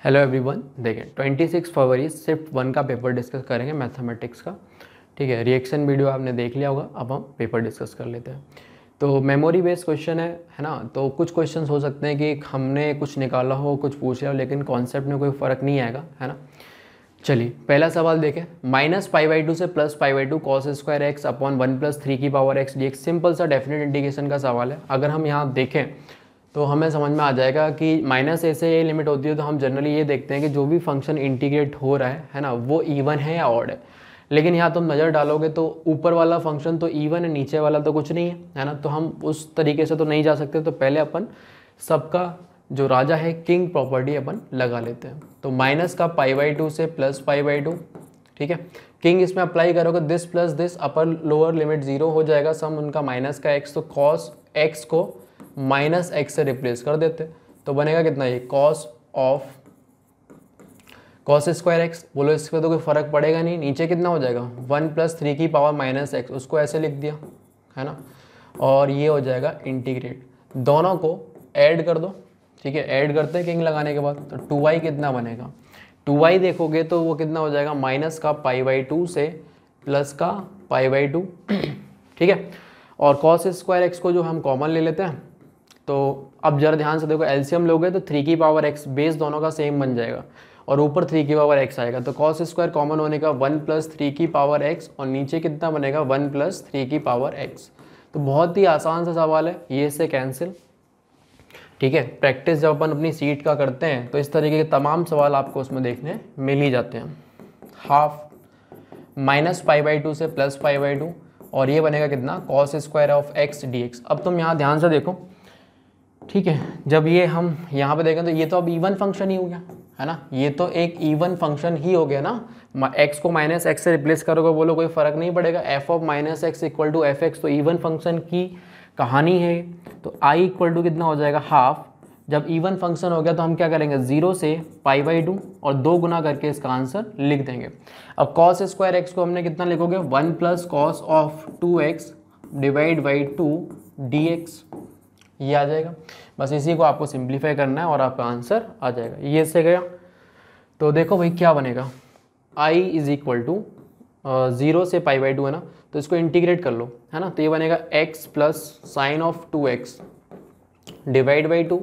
Hello everyone, देखें 26 फरवरी shift 1 का paper discuss करेंगे मैथमेटिक्स का। ठीक है, रिएक्शन वीडियो आपने देख लिया होगा। अब हम पेपर डिस्कस कर लेते हैं। तो मेमोरी बेस्ड क्वेश्चन है ना। तो कुछ क्वेश्चंस हो सकते हैं कि हमने कुछ निकाला हो, कुछ पूछ लिया हो, लेकिन कॉन्सेप्ट में कोई फ़र्क नहीं आएगा, है ना। चलिए पहला सवाल देखें। -π/2 से +π/2 cos स्क्वायर एक्स अपॉन 1 + 3 की power x d x. Simple सा डेफिनेट इंटीग्रेशन का सवाल है। अगर हम यहाँ देखें तो हमें समझ में आ जाएगा कि -a से ये लिमिट होती है, तो हम जनरली ये देखते हैं कि जो भी फंक्शन इंटीग्रेट हो रहा है ना, वो इवन है या ऑड है। लेकिन यहाँ तुम नज़र डालोगे तो ऊपर वाला फंक्शन तो इवन है, नीचे वाला तो कुछ नहीं है ना। तो हम उस तरीके से तो नहीं जा सकते। तो पहले अपन सबका जो राजा है किंग प्रॉपर्टी अपन लगा लेते हैं। तो माइनस का π/2 से +π/2, ठीक है। किंग इसमें अप्लाई करोगे, this plus this upper lower limit 0 हो जाएगा, सम उनका माइनस का x, तो कॉस x को -x से रिप्लेस कर देते। तो बनेगा कितना, ये कॉस स्क्वायर एक्स। बोलो इस पर तो कोई फर्क पड़ेगा नहीं। नीचे कितना हो जाएगा, 1 + 3 की पावर -x, उसको ऐसे लिख दिया है ना। और ये हो जाएगा इंटीग्रेट, दोनों को ऐड कर दो, ठीक है। ऐड करते हैं किंग लगाने के बाद। तो 2y कितना बनेगा, 2y देखोगे तो वो कितना हो जाएगा, माइनस का π/2 से प्लस का π/2, ठीक है। और कॉस स्क्वायर एक्स को जो हम कॉमन ले लेते हैं, तो अब जरा ध्यान से देखो, एलसीएम लोगे तो 3 की पावर x, बेस दोनों का सेम बन जाएगा और ऊपर 3 की पावर x आएगा। तो कॉस स्क्वायर कॉमन होने का 1 + 3 की पावर x, और नीचे कितना बनेगा, 1 + 3 की पावर x। तो बहुत ही आसान सा सवाल है, ये से कैंसिल, ठीक है। प्रैक्टिस जब अपन अपनी सीट का करते हैं तो इस तरीके के तमाम सवाल आपको उसमें देखने मिल ही जाते हैं। हाफ -π/2 से +π/2, और ये बनेगा कितना, cos square of x dx। अब तुम यहाँ ध्यान से देखो, ठीक है। जब ये हम यहाँ पे देखें तो ये तो अब इवन फंक्शन ही हो गया, है ना। ये तो एक इवन फंक्शन ही हो गया ना। x को -x से रिप्लेस करोगे, बोलो कोई फ़र्क नहीं पड़ेगा। f ऑफ -x = fx, तो इवन फंक्शन की कहानी है। तो i = कितना हो जाएगा, हाफ। जब इवन फंक्शन हो गया तो हम क्या करेंगे, 0 से π/2 और 2 गुना करके इसका आंसर लिख देंगे। अब कॉस स्क्वायर एक्स को हमने कितना लिखोगे, 1 + cos ऑफ 2x / 2 dx, ये आ जाएगा। बस इसी को आपको सिंप्लीफाई करना है और आपका आंसर आ जाएगा। ये से गया। तो देखो भाई क्या बनेगा, i = 0 से π/2 है ना, तो इसको इंटीग्रेट कर लो, है ना। तो ये बनेगा x + sin of 2x / 2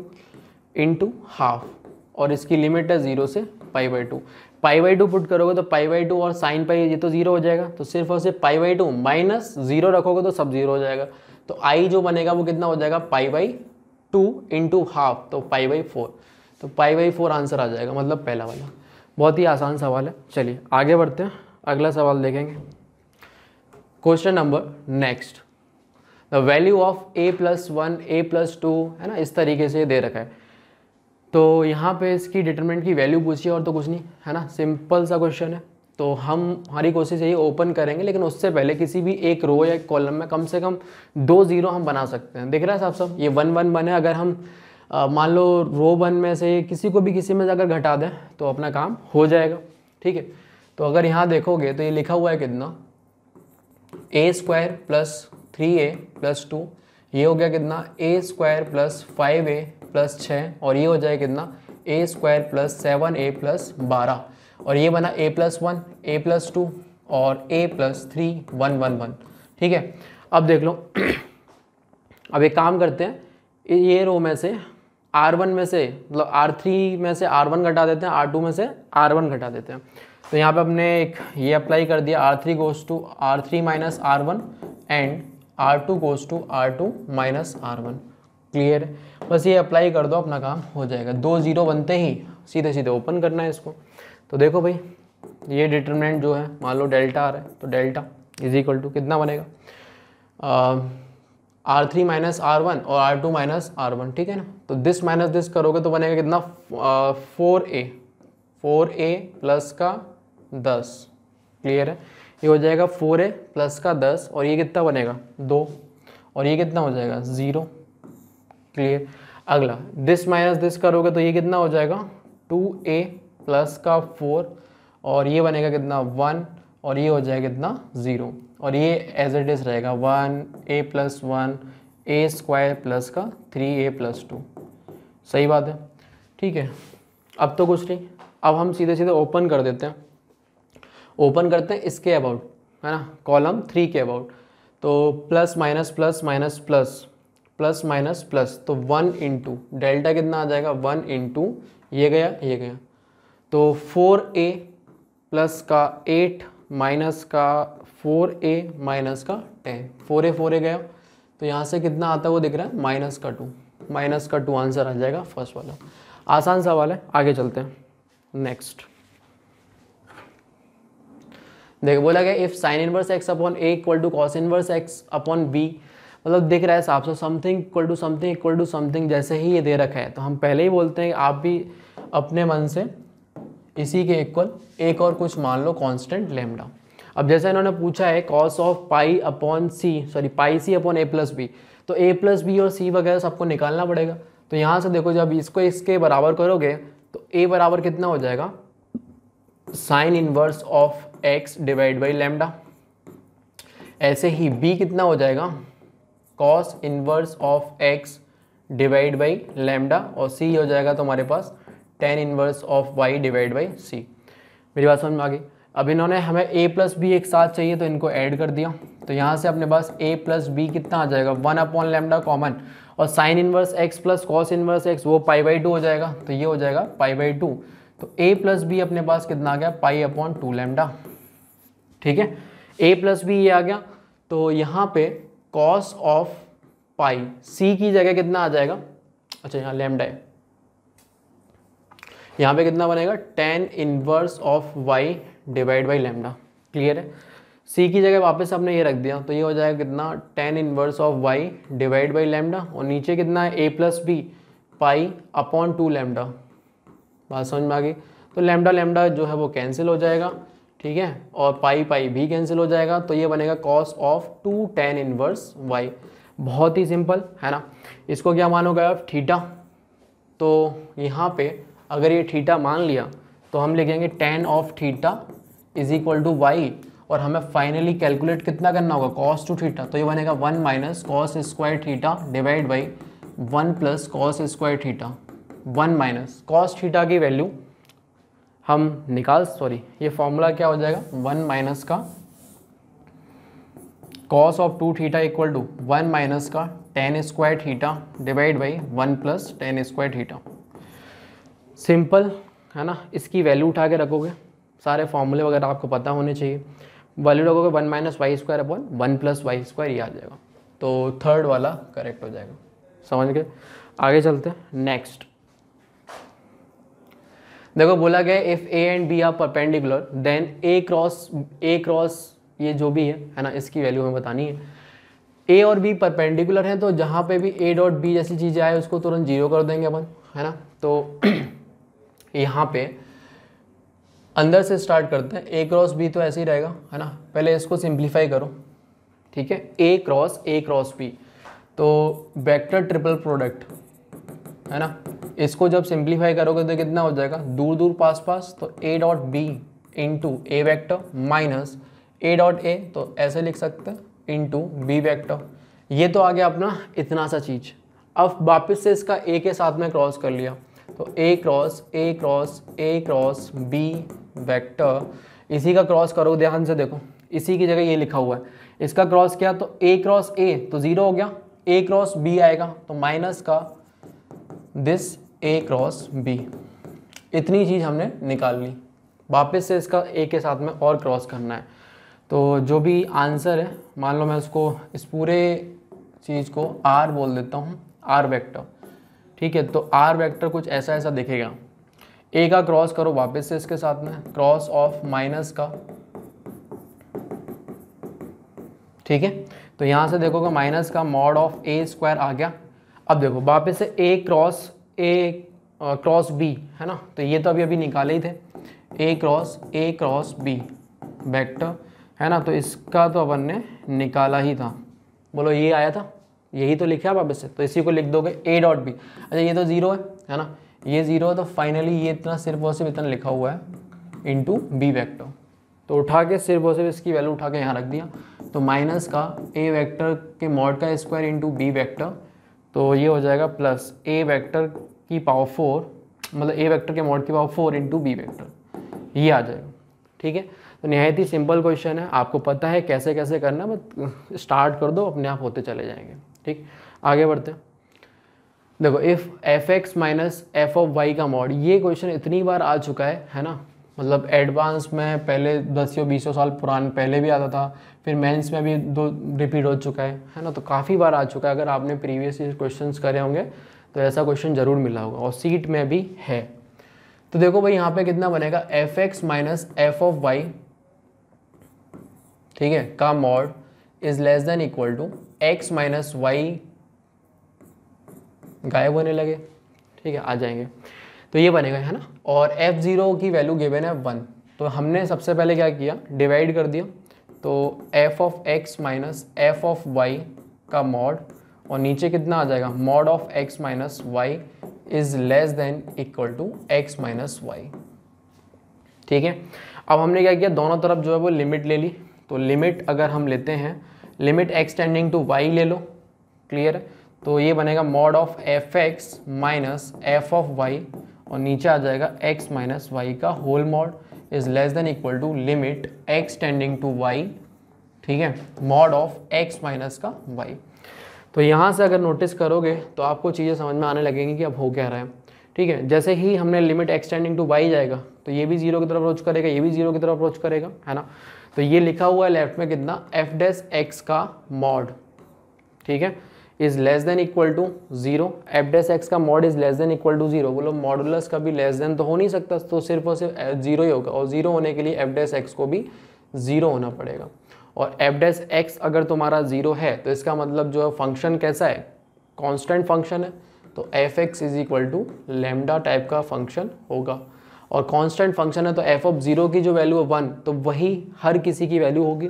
into half, और इसकी लिमिट है 0 से π/2। π/2 पुट करोगे तो π/2 और साइन पाई ये तो 0 हो जाएगा। तो सिर्फ और सिर्फ π/2 माइनस 0 रखोगे तो सब 0 हो जाएगा। तो i जो बनेगा वो कितना हो जाएगा, π/2 इंटू हाफ, तो π/4। तो π/4 आंसर आ जाएगा, मतलब पहला वाला। बहुत ही आसान सवाल है। चलिए आगे बढ़ते हैं, अगला सवाल देखेंगे। Question number next, the value of a + 1 a + 2, है ना, इस तरीके से दे रखा है। तो यहाँ पे इसकी डिटरमिनेंट की वैल्यू पूछी है और तो कुछ नहीं, है ना। सिंपल सा क्वेश्चन है। तो हम हमारी कोशिश यही ओपन करेंगे, लेकिन उससे पहले किसी भी एक रो या एक कॉलम में कम से कम 2 0 हम बना सकते हैं। दिख रहा है साहब सब, ये 1 1 1 है। अगर हम मान लो रो 1 में से किसी को भी किसी में से अगर घटा दें तो अपना काम हो जाएगा, ठीक है। तो अगर यहाँ देखोगे तो ये लिखा हुआ है कितना, a² + 3a + 2, ये हो गया कितना, a² + 5a + 6, और ये हो जाए कितना, a² + 7a + 12, और ये बना a + 1 a + 2 और a + 3 1 1 1, ठीक है। अब देख लो अब एक काम करते हैं, ये रो में से R1 में से मतलब R3 में से R1 घटा देते हैं, R2 में से R1 घटा देते हैं। तो यहाँ पे हमने एक ये अप्लाई कर दिया, R3 goes to R3 - R1 and R2 goes to R2 - R1। Clear है, बस ये अप्लाई कर दो, अपना काम हो जाएगा। 2 0 बनते ही सीधे सीधे ओपन करना है इसको। तो देखो भाई, ये डिटरमिनेंट जो है, मान लो डेल्टा आ रहा है, तो डेल्टा = कितना बनेगा, R3 - R1 और R2 - R1, ठीक है ना। तो दिस माइनस दिस करोगे तो बनेगा कितना, 4a प्लस का 10। क्लियर है, ये हो जाएगा 4a प्लस का 10, और ये कितना बनेगा, 2, और ये कितना हो जाएगा, 0। क्लियर। अगला दिस माइनस दिस करोगे तो ये कितना हो जाएगा, 2a प्लस का 4, और ये बनेगा कितना, 1, और ये हो जाएगा कितना, 0, और ये एज इट इज़ रहेगा 1a + 1 a² प्लस का 3a + 2। सही बात है, ठीक है। अब तो कुछ नहीं, अब हम सीधे सीधे ओपन कर देते हैं, ओपन करते हैं इसके अबाउट, है ना, कॉलम 3 के अबाउट। तो plus minus plus minus plus plus minus plus, तो 1 इंटू डेल्टा कितना आ जाएगा, 1 इंटू ये गया ये गया, तो 4a प्लस का 8 माइनस का 4a माइनस का 10, 4a गया, तो यहाँ से कितना आता है वो दिख रहा है, माइनस का 2 आंसर आ जाएगा फर्स्ट वाला। आसान सवाल है, आगे चलते हैं नेक्स्ट। देखो बोला गया if sine inverse x upon a equal to cos inverse x upon b, मतलब दिख रहा है साफ, something equal to something equal to something, जैसे ही ये दे रखा है तो हम पहले ही बोलते हैं कि आप भी अपने मन से इसी के इक्वल एक और कुछ मान लो कांस्टेंट लैम्डा। अब जैसे इन्होंने पूछा है cos of pi upon C, sorry pi C upon a plus b, तो ए प्लस बी और सी वगैरह सबको निकालना पड़ेगा। तो यहाँ से देखो जब इसको इसके बराबर करोगे तो ए बराबर कितना हो जाएगा, sine inverse of x divide by lambda. ऐसे ही बी कितना हो जाएगा, cos inverse of x divide by lambda, और सी हो जाएगा तो हमारे पास tan inverse of y divide by c. मेरी बात समझ में आ गई। अब इन्होंने हमें a प्लस बी एक साथ चाहिए तो इनको ऐड कर दिया, तो यहाँ से अपने पास a प्लस बी कितना आ जाएगा, 1 अपॉन लैम्डा कॉमन, और sine inverse x plus cos inverse x वो पाई बाई 2 हो जाएगा, तो ये हो जाएगा पाई बाई 2। तो a प्लस बी अपने पास कितना आ गया, पाई अपॉन 2 लैम्डा। ठीक है, a प्लस बी ये आ गया, तो यहाँ पे कॉस ऑफ पाई c की जगह कितना आ जाएगा, अच्छा यहाँ लैम्डा है, यहाँ पे कितना बनेगा, ten inverse of y divide by lambda. Clear है, c की जगह वापस आपने ये रख दिया, तो ये हो जाएगा कितना, tan inverse of y divide by lambda, और नीचे कितना है a plus b pi upon 2 lambda. बात समझ में आ गई। तो लैम्डा लैम्डा जो है वो कैंसिल हो जाएगा, ठीक है, और पाई पाई भी कैंसिल हो जाएगा, तो ये बनेगा cos of 2 tan inverse y। बहुत ही सिंपल है ना। इसको क्या मानोगे आप, थीटा, तो यहाँ पे अगर ये थीटा मान लिया तो हम लिखेंगे tan of theta is equal to y, और हमें फाइनली कैलकुलेट कितना करना होगा, कॉस टू थीटा, तो ये बनेगा 1 minus cos square theta divide by 1 plus cos square theta. 1 minus cos theta की वैल्यू हम निकाल, सॉरी ये फॉर्मूला क्या हो जाएगा, 1 माइनस का cos of 2 theta equal to 1 minus का tan square theta divide by 1 plus tan square theta. Simple है ना। इसकी वैल्यू उठा के रखोगे, सारे फॉर्मूले वगैरह आपको पता होने चाहिए, वैल्यू रखोगे 1 minus y square upon 1 plus y square, ये आ जाएगा, तो थर्ड वाला करेक्ट हो जाएगा। समझ गए, आगे चलते हैं नेक्स्ट। देखो बोला गया if a and b are perpendicular then a cross ये जो भी है ना, इसकी वैल्यू हमें बतानी है। ए और बी परपेंडिकुलर हैं, तो जहाँ पे भी ए डॉट बी जैसी चीज़ें आए उसको तुरंत जीरो कर देंगे अपन, है ना। तो यहाँ पे अंदर से स्टार्ट करते हैं, ए क्रॉस बी तो ऐसे ही रहेगा, है ना। पहले इसको सिंप्लीफाई करो, ठीक है, ए क्रॉस बी, तो वेक्टर ट्रिपल प्रोडक्ट, है ना। इसको जब सिंप्लीफाई करोगे तो कितना हो जाएगा, दूर दूर पास पास, तो a dot b into a vector minus a dot a, तो ऐसे लिख सकते हैं, इंटू बी वैक्टर। ये तो आ गया अपना इतना सा चीज़। अब वापस से इसका ए के साथ में क्रॉस कर लिया, तो ए क्रॉस बी वेक्टर, इसी का क्रॉस करो, ध्यान से देखो, इसी की जगह ये लिखा हुआ है, इसका क्रॉस किया तो ए क्रॉस ए तो ज़ीरो हो गया, ए क्रॉस बी आएगा तो माइनस का दिस ए क्रॉस बी। इतनी चीज़ हमने निकाल ली। वापस से इसका ए के साथ में और क्रॉस करना है, तो जो भी आंसर है, मान लो मैं उसको इस पूरे चीज़ को आर बोल देता हूँ, आर वेक्टर, ठीक है। तो आर वेक्टर कुछ ऐसा ऐसा दिखेगा, ए का क्रॉस करो वापस से इसके साथ में, क्रॉस ऑफ माइनस का, ठीक है। तो यहाँ से देखोगे माइनस का मॉड ऑफ ए स्क्वायर आ गया। अब देखो वापस से ए क्रॉस बी, है ना, तो ये तो अभी निकाले ही थे, ए क्रॉस बी वेक्टर, है ना। तो इसका तो अपन ने निकाला ही था, बोलो ये आया था, यही तो लिखा है वापस से, तो इसी को लिख दोगे ए डॉट बी। अच्छा ये तो ज़ीरो है ना, ये ज़ीरो है, तो फाइनली ये इतना सिर्फ और सिर्फ इतना लिखा हुआ है इंटू बी वैक्टर, तो उठा के सिर्फ और सिर्फ इसकी वैल्यू उठा के यहाँ रख दिया, तो माइनस का ए वैक्टर के मॉड का स्क्वायर इंटू बी वैक्टर, तो ये हो जाएगा प्लस ए वैक्टर की पावर 4 मतलब ए वेक्टर के मॉड की पावर 4 इंटू बी वेक्टर, ये आ जाएगा। ठीक है, तो निहायत ही सिंपल क्वेश्चन है, आपको पता है कैसे कैसे करना, बस स्टार्ट कर दो, अपने आप होते चले जाएंगे। ठीक, आगे बढ़ते हैं। देखो if f x minus f of y का मॉड, ये क्वेश्चन इतनी बार आ चुका है ना, मतलब एडवांस में पहले 10-20 साल पुराने पहले भी आता था, फिर मेंस में भी 2 रिपीट हो चुका है ना, तो काफ़ी बार आ चुका है। अगर आपने प्रीवियस ईयर क्वेश्चंस करे होंगे तो ऐसा क्वेश्चन ज़रूर मिला होगा, और सीट में भी है। तो देखो भाई यहाँ पे कितना बनेगा, f x minus f of y, ठीक है, का mod is less than equal to x minus y, गायब होने लगे, ठीक है, आ जाएंगे, तो ये बनेगा, है ना। और f0 की वैल्यू गिवन है 1, तो हमने सबसे पहले क्या किया, डिवाइड कर दिया, तो f of x minus f of y का मॉड, और नीचे कितना आ जाएगा, mod of x minus y is less than equal to x minus y. ठीक है, अब हमने क्या किया, दोनों तरफ जो है वो लिमिट ले ली, तो लिमिट अगर हम लेते हैं, limit x tending to y ले लो, क्लियर है, तो ये बनेगा mod of f x minus f of y, और नीचे आ जाएगा x माइनस वाई का whole mod is less than equal to limit x tending to y, ठीक है, मॉड ऑफ x माइनस का y। तो यहाँ से अगर नोटिस करोगे तो आपको चीज़ें समझ में आने लगेंगी कि अब हो क्या रहा है। ठीक है, जैसे ही हमने limit x tending to y जाएगा तो ये भी 0 की तरफ अप्रोच करेगा, ये भी 0 की तरफ अप्रोच करेगा, है ना। तो ये लिखा हुआ है लेफ्ट में कितना, एफ डैश एक्स का मॉड, ठीक है, is less than equal to 0, f dash x का mod is less than equal to 0। बोलो मॉडुलस का भी लेस देन तो हो नहीं सकता, तो सिर्फ और सिर्फ 0 ही होगा, और 0 होने के लिए एफ डैश एक्स को भी 0 होना पड़ेगा। और एफ डैश एक्स अगर तुम्हारा 0 है तो इसका मतलब जो है फंक्शन कैसा है, कांस्टेंट फंक्शन है, तो f x is equal to lambda type का फंक्शन होगा। और कांस्टेंट फंक्शन है तो एफ ऑफ 0 की जो वैल्यू है 1, तो वही हर किसी की वैल्यू होगी।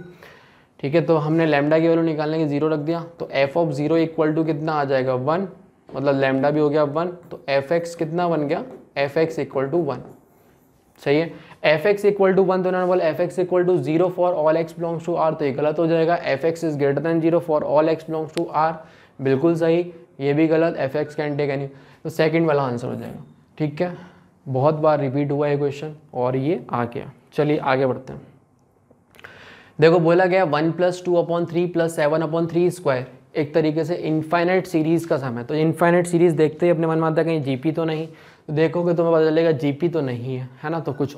ठीक है, तो हमने लैम्डा की वैल्यू निकालने की 0 रख दिया, तो एफ ऑफ 0 इक्वल टू कितना आ जाएगा 1, मतलब लैम्डा भी हो गया 1, तो एफ एक्स कितना बन गया, एफ एक्स इक्वल टू 1। सही है, एफ एक्स इक्वल टू 1, तो उन्होंने बोला f x equal to 0 for all x belongs to R, तो ये गलत हो जाएगा, f x is greater than 0 for all x belongs to R, बिल्कुल सही, ये भी गलत, f x can take any, तो सेकंड वाला आंसर हो जाएगा। ठीक है, बहुत बार रिपीट हुआ है क्वेश्चन और ये आ गया। चलिए आगे बढ़ते हैं। देखो बोला गया 1 + 2/3 + 7/3 स्क्वायर एक तरीके से इनफाइनाइट सीरीज का सम है। तो इनफाइनाइट सीरीज देखते ही अपने मन में आता है कहीं जीपी तो नहीं, तो देखोगे तुम्हें पता चलेगा जीपी तो नहीं है ना, तो कुछ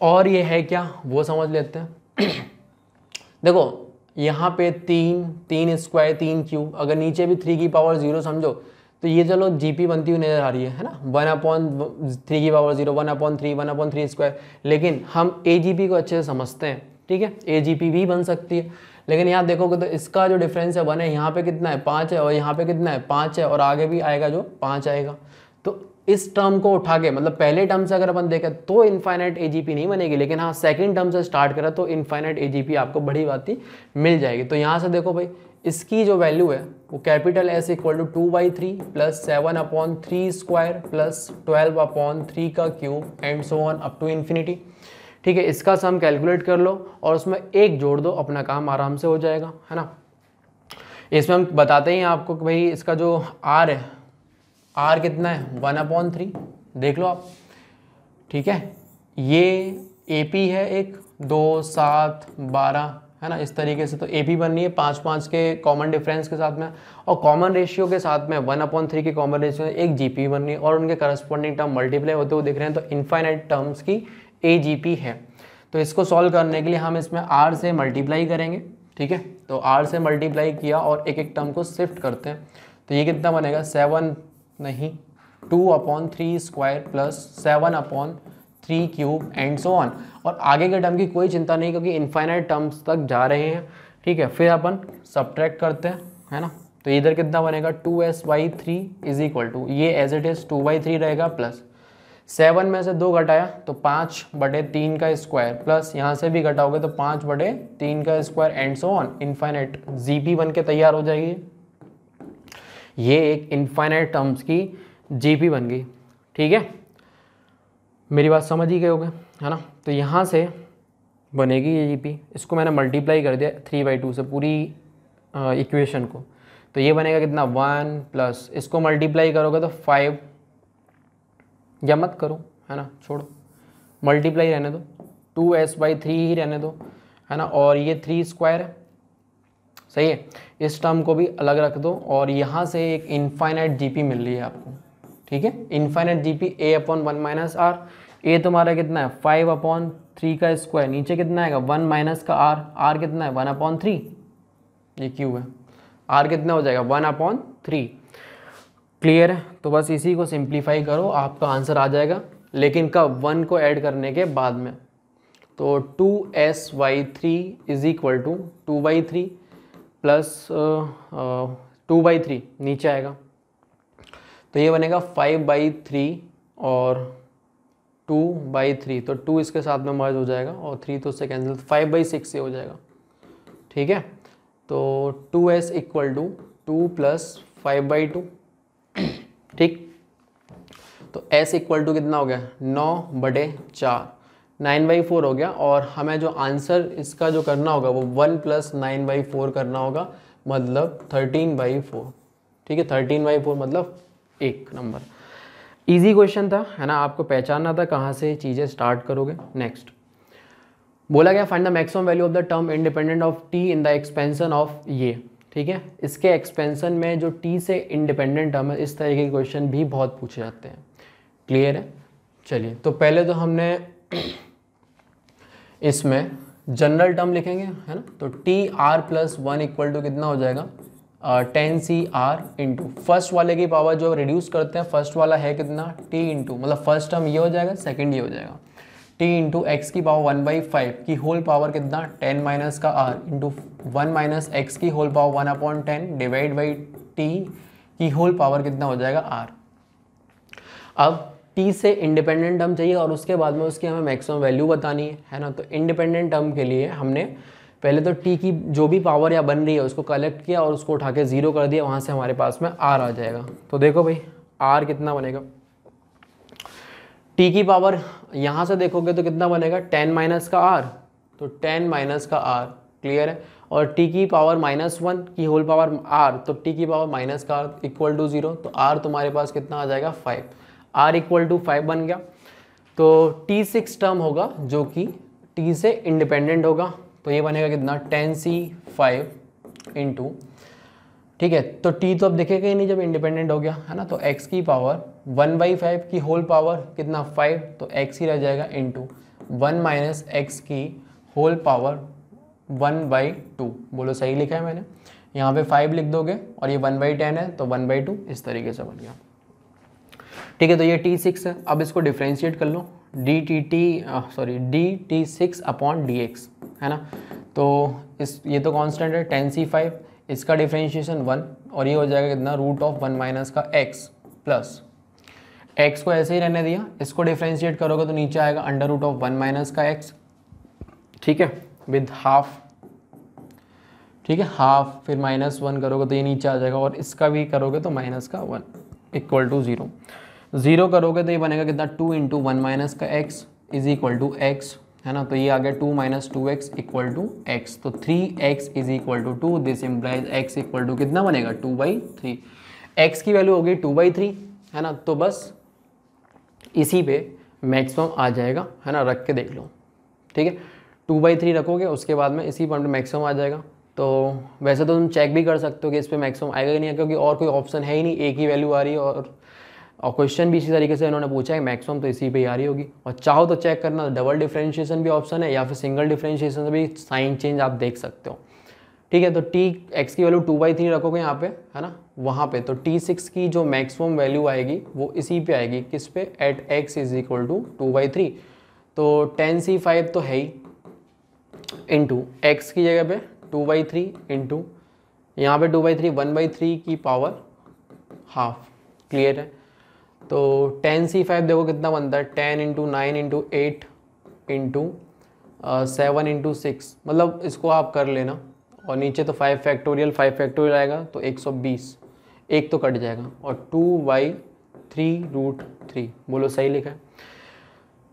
और ये है क्या वो समझ लेते हैं। देखो यहाँ पे 3 स्क्वायर 3 क्यूब, अगर नीचे भी 3 की पावर 0 समझो तो ये चलो जीपी बनती हुई नजर आ रही है ना, 1/3 की पावर 0, 1/3 स्क्वायर, लेकिन हम एजीपी को अच्छे से समझते हैं। ठीक है, एजीपी भी बन सकती है, लेकिन यहाँ देखोगे तो इसका जो डिफरेंस है 1 है, यहाँ पे कितना है 5 है, और यहाँ पे कितना है 5 है, और आगे भी आएगा जो 5 आएगा। तो इस टर्म को उठा के, मतलब पहले टर्म से अगर अपन देखें तो इनफाइनाइट एजीपी नहीं बनेगी, लेकिन हाँ सेकंड टर्म से स्टार्ट करा तो इनफाइनाइट एजीपी आपको बड़ी बाती मिल जाएगी। तो यहाँ से देखो भाई इसकी जो वैल्यू है वो capital S equal to 2/3 + 7/3 square + 12/3 का cube and so on up to infinity. ठीक है, इसका सम कैलकुलेट कर लो और उसमें 1 जोड़ दो, अपना काम आराम से हो जाएगा, है ना। इसमें हम बताते ही आपको कि भाई इसका जो आर है, आर कितना है 1/3, देख लो आप। ठीक है, ये एपी है, 1 2 7 12, है ना, इस तरीके से। तो एपी बन रही है 5 के कॉमन डिफरेंस के साथ में, और कॉमन रेशियो के साथ में 1/3 की कॉमन रेशियो एक जीपी बन रही है, और उनके करस्पॉन्डिंग टर्म मल्टीप्लाई होते हुए दिख रहे हैं, तो इनफाइनाइट टर्म्स की एजीपी है। तो इसको सॉल्व करने के लिए हम इसमें आर से मल्टीप्लाई करेंगे। ठीक है, तो आर से मल्टीप्लाई किया और एक टर्म को शिफ्ट करते हैं, तो ये कितना बनेगा 2/3 square + 7/3 cube and so on. और आगे के टर्म की कोई चिंता नहीं, क्योंकि इनफाइनाइट टर्म्स तक जा रहे हैं। ठीक है, फिर अपन सब्ट्रैक्ट करते हैं, है ना। तो इधर कितना बनेगा 2s/3 इज इक्वल टू, ये एज इट इज 2/3 रहेगा, प्लस 7 में से 2 घटाया तो 5/3 का स्क्वायर, प्लस यहाँ से भी घटाओगे तो 5/3 का square and so on, infinite GP बन के तैयार हो जाएगी। ये एक इनफाइनाइट टर्म्स की जीपी बन गई। ठीक है, मेरी बात समझ ही गए होगे, है ना। तो यहाँ से बनेगी ये जीपी, इसको मैंने मल्टीप्लाई कर दिया 3/2 से पूरी इक्वेशन को, तो ये बनेगा कितना 1 प्लस इसको मल्टीप्लाई करोगे तो 5 या मत करो, है ना, छोड़ो, मल्टीप्लाई रहने दो, 2s/3 ही रहने दो, है ना, और ये 3 स्क्वायर है, सही है। इस टर्म को भी अलग रख दो और यहाँ से एक इनफाइनाइट जीपी मिल रही है आपको, ठीक है, infinite GP a/1 - r। a तुम्हारा कितना है 5/3 का स्क्वायर, नीचे कितना आएगा 1 माइनस का r कितना है 1/3, ये क्यू है, r कितना हो जाएगा 1/3। क्लियर है, तो बस इसी को सिंप्लीफाई करो, आपका आंसर आ जाएगा, लेकिन कब 1 को ऐड करने के बाद में। तो 2s/3 is equal to 2/3 plus 2/3 नीचे आएगा, तो ये बनेगा 5/3 और 2/3, तो 2 इसके साथ में मर्ज हो जाएगा और 3 तो उससे कैंसिल, 5/6 से हो जाएगा, ठीक है। तो 2s इक्वल टू 2 प्लस 5/2, ठीक। तो s इक्वल टू कितना हो गया 9/4, 9/4 हो गया, और हमें जो आंसर इसका जो करना होगा वो 1 + 9/4 करना होगा, मतलब 13/4, ठीक है, 13/4 मतलब 1 नंबर। इजी क्वेश्चन था, है ना, आपको पहचानना था कहाँ से चीज़ें स्टार्ट करोगे। नेक्स्ट बोला गया find the maximum value of the term independent of t in the expansion of ये, ठीक है। इसके एक्सपेंशन में जो t से इंडिपेंडेंट टर्म है, इस तरीके के क्वेश्चन भी बहुत पूछे जाते हैं। क्लियर है, चलिए, तो पहले तो हमने इसमें जनरल टर्म लिखेंगे, है ना, तो tr+1 इक्वल टू कितना हो जाएगा 10cr इंटू फर्स्ट वाले की पावर जो रिड्यूस करते हैं, फर्स्ट वाला है कितना t इंटू, मतलब फर्स्ट टर्म ये हो जाएगा, सेकंड ये हो जाएगा, t इंटू एक्स की पावर 1/5 की होल पावर कितना 10 माइनस का r इंटू 1 माइनस एक्स की whole power 1/10 divide by t की होल पावर कितना हो जाएगा r। अब t से इंडिपेंडेंट टर्म चाहिए और उसके बाद में उसकी हमें मैक्सिमम वैल्यू बतानी है ना। तो इंडिपेंडेंट टर्म के लिए हमने पहले तो t की जो भी पावर या बन रही है उसको कलेक्ट किया और उसको उठा के 0 कर दिया, वहाँ से हमारे पास में r आ जाएगा। तो देखो भाई r कितना बनेगा, t की पावर यहाँ से देखोगे तो कितना बनेगा 10 माइनस का r, तो 10 माइनस का r, क्लियर है, और t की पावर -1 की होल पावर r, तो t की पावर माइनस का r इक्वल टू 0, तो r तुम्हारे पास कितना आ जाएगा 5, r इक्वल टू 5 बन गया। तो t6 टर्म होगा जो कि t से इंडिपेंडेंट होगा, तो ये बनेगा कितना 10c5 इंटू, ठीक है, तो t तो अब दिखेगा ही नहीं जब इंडिपेंडेंट हो गया, है ना, तो x की पावर 1/5 की होल पावर कितना 5, तो x ही रह जाएगा इंटू 1 माइनस एक्स की होल पावर 1/2, बोलो सही लिखा है मैंने, यहाँ पे 5 लिख दोगे और ये 1/10 है तो 1/2, इस तरीके से बन गया, ठीक है। तो ये t6 है, अब इसको डिफ्रेंशिएट कर लो, dt6/dx, है ना, तो ये तो कांस्टेंट है 10c5, इसका डिफ्रेंशिएशन 1 और ये हो जाएगा कितना √1 माइनस का x प्लस x को ऐसे ही रहने दिया, इसको डिफ्रेंशिएट करोगे तो नीचे आएगा √1 माइनस का x, ठीक है, विद हाफ, ठीक है, हाफ, फिर -1 करोगे तो ये नीचे आ जाएगा और इसका भी करोगे तो -1 इक्वल टू 0, 0 करोगे तो ये बनेगा कितना 2 इंटू 1 माइनस का x is equal to x, है ना, तो ये आ गया 2 minus 2x equal to x, तो 3x is equal to 2, this implies x equal to कितना बनेगा 2/3, x की वैल्यू होगी 2/3, है ना, तो बस इसी पे मैक्सिमम आ जाएगा, है ना, रख के देख लो, ठीक है, 2/3 रखोगे उसके बाद में इसी पॉइंट पे मैक्सिमम आ जाएगा। तो वैसे तो तुम चेक भी कर सकते हो कि इस पे मैक्सिमम आएगा कि नहीं, क्योंकि और कोई ऑप्शन है ही नहीं, एक ही वैल्यू आ रही है और क्वेश्चन भी इसी तरीके से इन्होंने पूछा है, मैक्सिमम तो इसी पे ही आ रही होगी। और चाहो तो चेक करना, डबल डिफरेंशिएशन भी ऑप्शन है या फिर सिंगल डिफरेंशिएशन से भी साइन चेंज आप देख सकते हो, ठीक है। तो x की वैल्यू 2/3 रखोगे यहाँ पे, है ना, वहाँ पे तो t6 की जो मैक्सिमम वैल्यू आएगी वो इसी पे आएगी, किस पे, at x is equal to 2/3, तो 10c5 तो है ही, इंटू एक्स की जगह पे 2/3 इंटू यहाँ पे 2/3 1/3 की पावर हाफ, क्लियर है। तो 10c5 देखो कितना बनता है, 10 इंटू 9 इंटू 8 इंटू 7 इंटू 6, मतलब इसको आप कर लेना, और नीचे तो 5 फैक्टोरियल आएगा तो 120, एक तो कट जाएगा, और 2/3√3, बोलो सही लिखा है।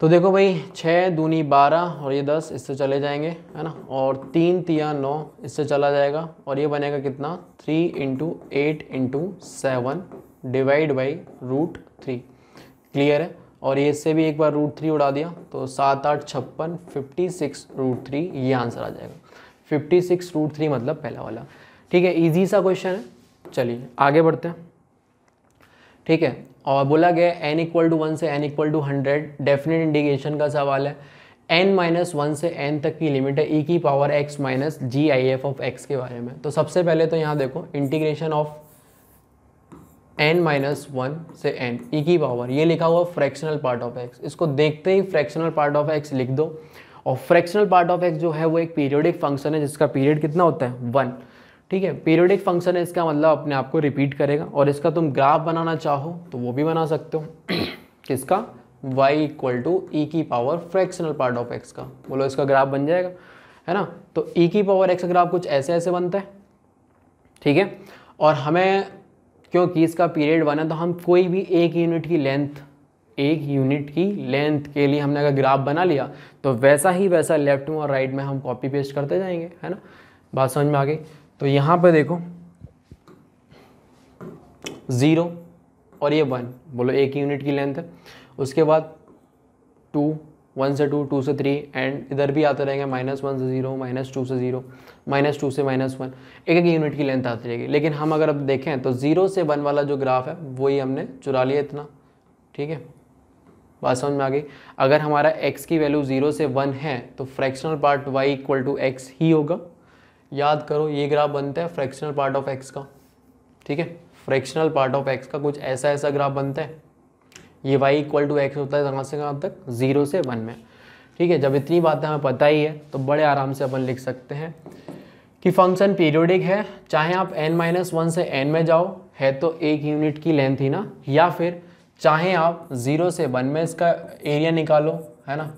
तो देखो भाई 6 दूनी 12 और ये 10 इससे चले जाएंगे, है ना, और 3 तिया 9 इससे चला जाएगा, और ये बनेगा कितना 3 into 8 into 7 divide by √3, clear है। और ये इससे भी एक बार √3 उड़ा दिया तो 7 8 56 56√3 ये आंसर आ जाएगा। 56√3 मतलब पहला वाला। ठीक है, इजी सा क्वेश्चन है। चलिए आगे बढ़ते हैं। ठीक है, और बोला गया n=1 से n=100 डेफिनेट इंटीग्रेशन का सवाल है। n-1 से n तक की लिमिट है e⁻x माइनस GIF के बारे में। तो सबसे पहले तो यहाँ देखो इंटीग्रेशन ऑफ n-1 से n e⁻, ये लिखा हुआ फ्रैक्शनल पार्ट ऑफ x, इसको देखते ही फ्रैक्शनल पार्ट ऑफ x लिख दो। और फ्रैक्शनल पार्ट ऑफ x जो है वो एक पीरियोडिक फंक्शन है जिसका पीरियड कितना होता है 1। ठीक है, पीरियोडिक फंक्शन है, इसका मतलब अपने आप को रिपीट करेगा। और इसका तुम ग्राफ बनाना चाहो तो वो भी बना सकते हो किसका, y=e⁻ fractional part of x का। बोलो इसका ग्राफ बन जाएगा, है ना। तो e⁻x का ग्राफ कुछ ऐसे ऐसे बनता है। ठीक है, और हमें क्योंकि इसका पीरियड 1 है तो हम कोई भी एक यूनिट की लेंथ के लिए हमने अगर ग्राफ बना लिया तो वैसा ही वैसा लेफ्ट में और राइट में हम कॉपी पेस्ट करते जाएंगे, है ना। बात समझ में आ गई। तो यहाँ पे देखो 0 और ये 1, बोलो एक यूनिट की लेंथ है। उसके बाद 2, 1 से 2, 2 से 3 एंड इधर भी आते रहेंगे -1 से 0, -2 से 0, -2 से -1, एक एक यूनिट की लेंथ आती रहेगी। लेकिन हम अगर अब देखें तो 0 से 1 वाला जो ग्राफ है वही हमने चुरा लिया इतना। ठीक है, बात समझ में आ गई। अगर हमारा x की वैल्यू 0 से 1 है तो फ्रैक्शनल पार्ट y=x ही होगा। याद करो ये ग्राफ बनता है फ्रैक्शनल पार्ट ऑफ x का। ठीक है, फ्रैक्शनल पार्ट ऑफ x का कुछ ऐसा ऐसा ग्राफ बनता है। ये y=x होता है कहाँ से कहाँ तक, 0 से 1 में। ठीक है, जब इतनी बातें हमें पता ही है तो बड़े आराम से अपन लिख सकते हैं कि फंक्शन पीरियोडिक है, चाहे आप n-1 से n में जाओ, है तो एक यूनिट की लेंथ ही ना, या फिर चाहे आप 0 से 1 में इसका एरिया निकालो, है ना,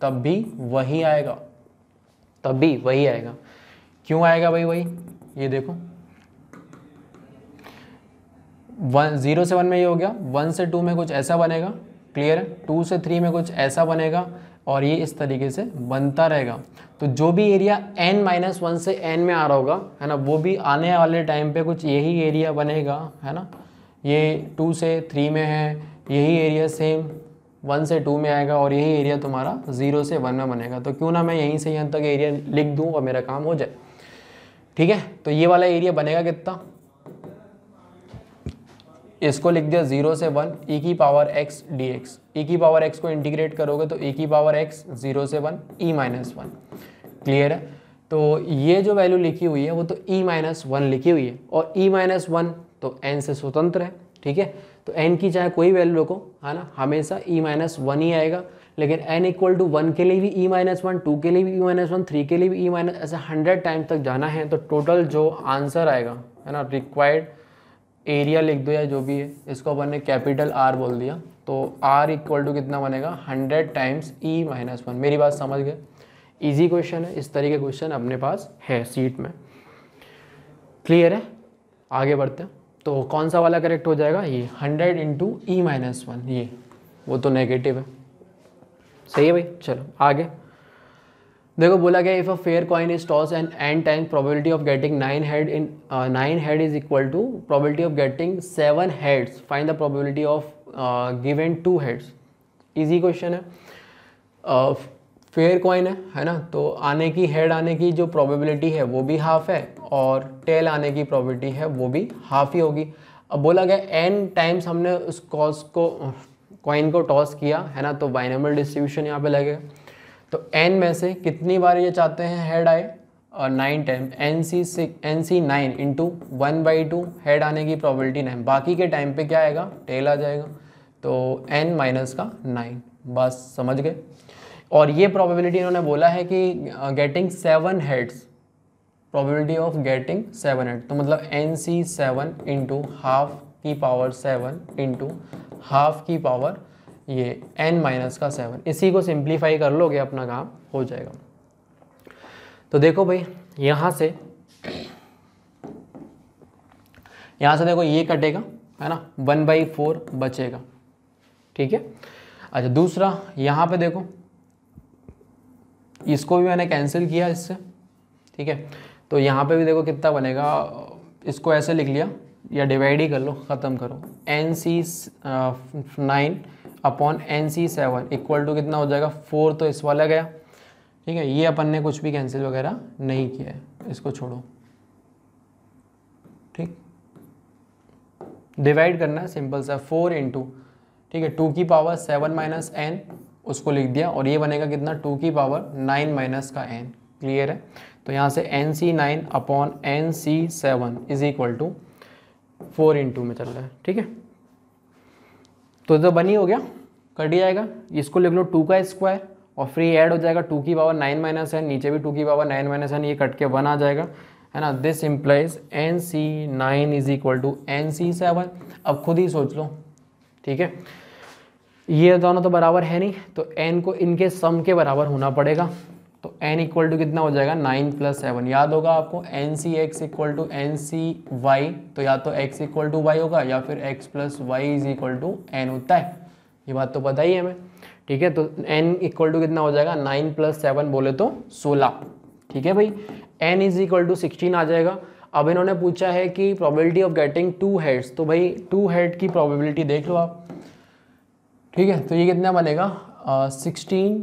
तब भी वही आएगा, क्यों आएगा भाई वही, ये देखो 0 से 1 में ये हो गया, 1 से 2 में कुछ ऐसा बनेगा, क्लियर है, 2 से 3 में कुछ ऐसा बनेगा और ये इस तरीके से बनता रहेगा। तो जो भी एरिया n-1 से n में आ रहा होगा, है ना, वो भी आने वाले टाइम पे कुछ यही एरिया बनेगा, है ना। ये 2 से 3 में है, यही एरिया सेम 1 से 2 में आएगा और यही एरिया तुम्हारा 0 से 1 में बनेगा। तो क्यों ना मैं यहीं से यहाँ तक एरिया लिख दूँ और मेरा काम हो जाए। ठीक है, तो ये वाला एरिया बनेगा कितना, इसको लिख दिया 0 से 1 e⁻x dx। e⁻x को इंटीग्रेट करोगे तो e⁻x 0 से 1 e-1। क्लियर है, तो ये जो वैल्यू लिखी हुई है वो तो e-1 लिखी हुई है और e-1 तो n से स्वतंत्र है। ठीक है, तो n की चाहे कोई वैल्यू रखो, है ना, हमेशा e-1 ही आएगा। लेकिन n=1 के लिए भी e-1, 2 के लिए भी e-1, 3 के लिए भी e-, ऐसे 100 टाइम तक जाना है। तो टोटल जो आंसर आएगा, है ना, रिक्वायर्ड एरिया लिख दो या जो भी है, इसको अपन ने कैपिटल R बोल दिया, तो R कितना बनेगा 100 टाइम्स e-1। मेरी बात समझ गए, इजी क्वेश्चन है, इस तरीके क्वेश्चन अपने पास है सीट में। क्लियर है, आगे बढ़ते हैं। तो कौन सा वाला करेक्ट हो जाएगा, ये 100 इंटू e-1, ये वो तो नेगेटिव है। सही है भाई, चलो आगे देखो। बोला गया if a fair coin is toss and n times probability of getting 9 head is equal to probability of getting 7 heads, find the probability of given 2 हेड्स। इजी क्वेश्चन है, फेयर कॉइन है ना, तो हेड आने की जो प्रोबेबिलिटी है वो भी हाफ है और टेल आने की प्रोबेबिलिटी है वो भी हाफ ही होगी। अब बोला गया n टाइम्स हमने उस कॉइन को टॉस किया, है ना, तो बाइनोमियल डिस्ट्रीब्यूशन यहाँ पे लगेगा। तो n में से कितनी बार ये चाहते हैं हेड आए, और 9 टाइम NC 9 इंटू 1/2 हेड आने की प्रोबेबिलिटी 9, बाकी के टाइम पे क्या आएगा, टेल आ जाएगा। तो n-9, बस समझ गए। और ये प्रोबेबिलिटी इन्होंने बोला है कि getting 7 heads, probability of getting 7 head, तो मतलब NC 7 इंटू हाफ की पावर 7 इंटू हाफ की पावर ये n-7। इसी को सिंप्लीफाई कर लोगे, अपना काम हो जाएगा। तो देखो भाई यहाँ से देखो ये कटेगा, है ना, 1/4 बचेगा। ठीक है, अच्छा दूसरा यहाँ पे देखो, इसको भी मैंने कैंसिल किया इससे। ठीक है, तो यहाँ पे भी देखो कितना बनेगा, इसको ऐसे लिख लिया या डिवाइड ही कर लो, ख़त्म करो। N C 9 upon n C 7 equal to कितना हो जाएगा 4, तो इस वाला गया। ठीक है, ये अपन ने कुछ भी कैंसिल वगैरह नहीं किया है, इसको छोड़ो। ठीक, डिवाइड करना है सिंपल सा, 4 इंटू, ठीक है, 2 की पावर 7 माइनस एन, उसको लिख दिया, और ये बनेगा कितना 2 की पावर 9 माइनस का एन। क्लियर है? तो यहाँ से n C 9 upon n C 7 is equal to 4 into में चल रहा है। ठीक है, तो बनी हो गया, कट जाएगा। इसको लिख लो 2 का स्क्वायर और फिर ऐड हो जाएगा 2 की पावर 9 माइनस एन, नीचे भी 2 की पावर 9 माइनस एन, ये कट के 1 आ जाएगा, है ना। This implies n C 9 is equal to n C 7। अब खुद ही सोच लो, ठीक है, ये दोनों तो बराबर है नहीं, तो n को इनके सम के बराबर होना पड़ेगा। तो n इक्वल टू कितना हो जाएगा 9 प्लस 7। याद होगा आपको n C x equal to n C y, तो या तो x इक्वल टू वाई होगा या फिर x plus y is equal to n होता है, ये बात तो पता ही है हमें। ठीक है, तो n इक्वल टू कितना हो जाएगा 9 प्लस 7 बोले तो 16। ठीक है भाई, n इज इक्वल टू 16 आ जाएगा। अब इन्होंने पूछा है कि प्रोबेबिलिटी ऑफ गेटिंग 2 हेड्स, तो भाई 2 हेड की प्रोबेबिलिटी देख लो आप। ठीक है, तो ये कितना बनेगा 16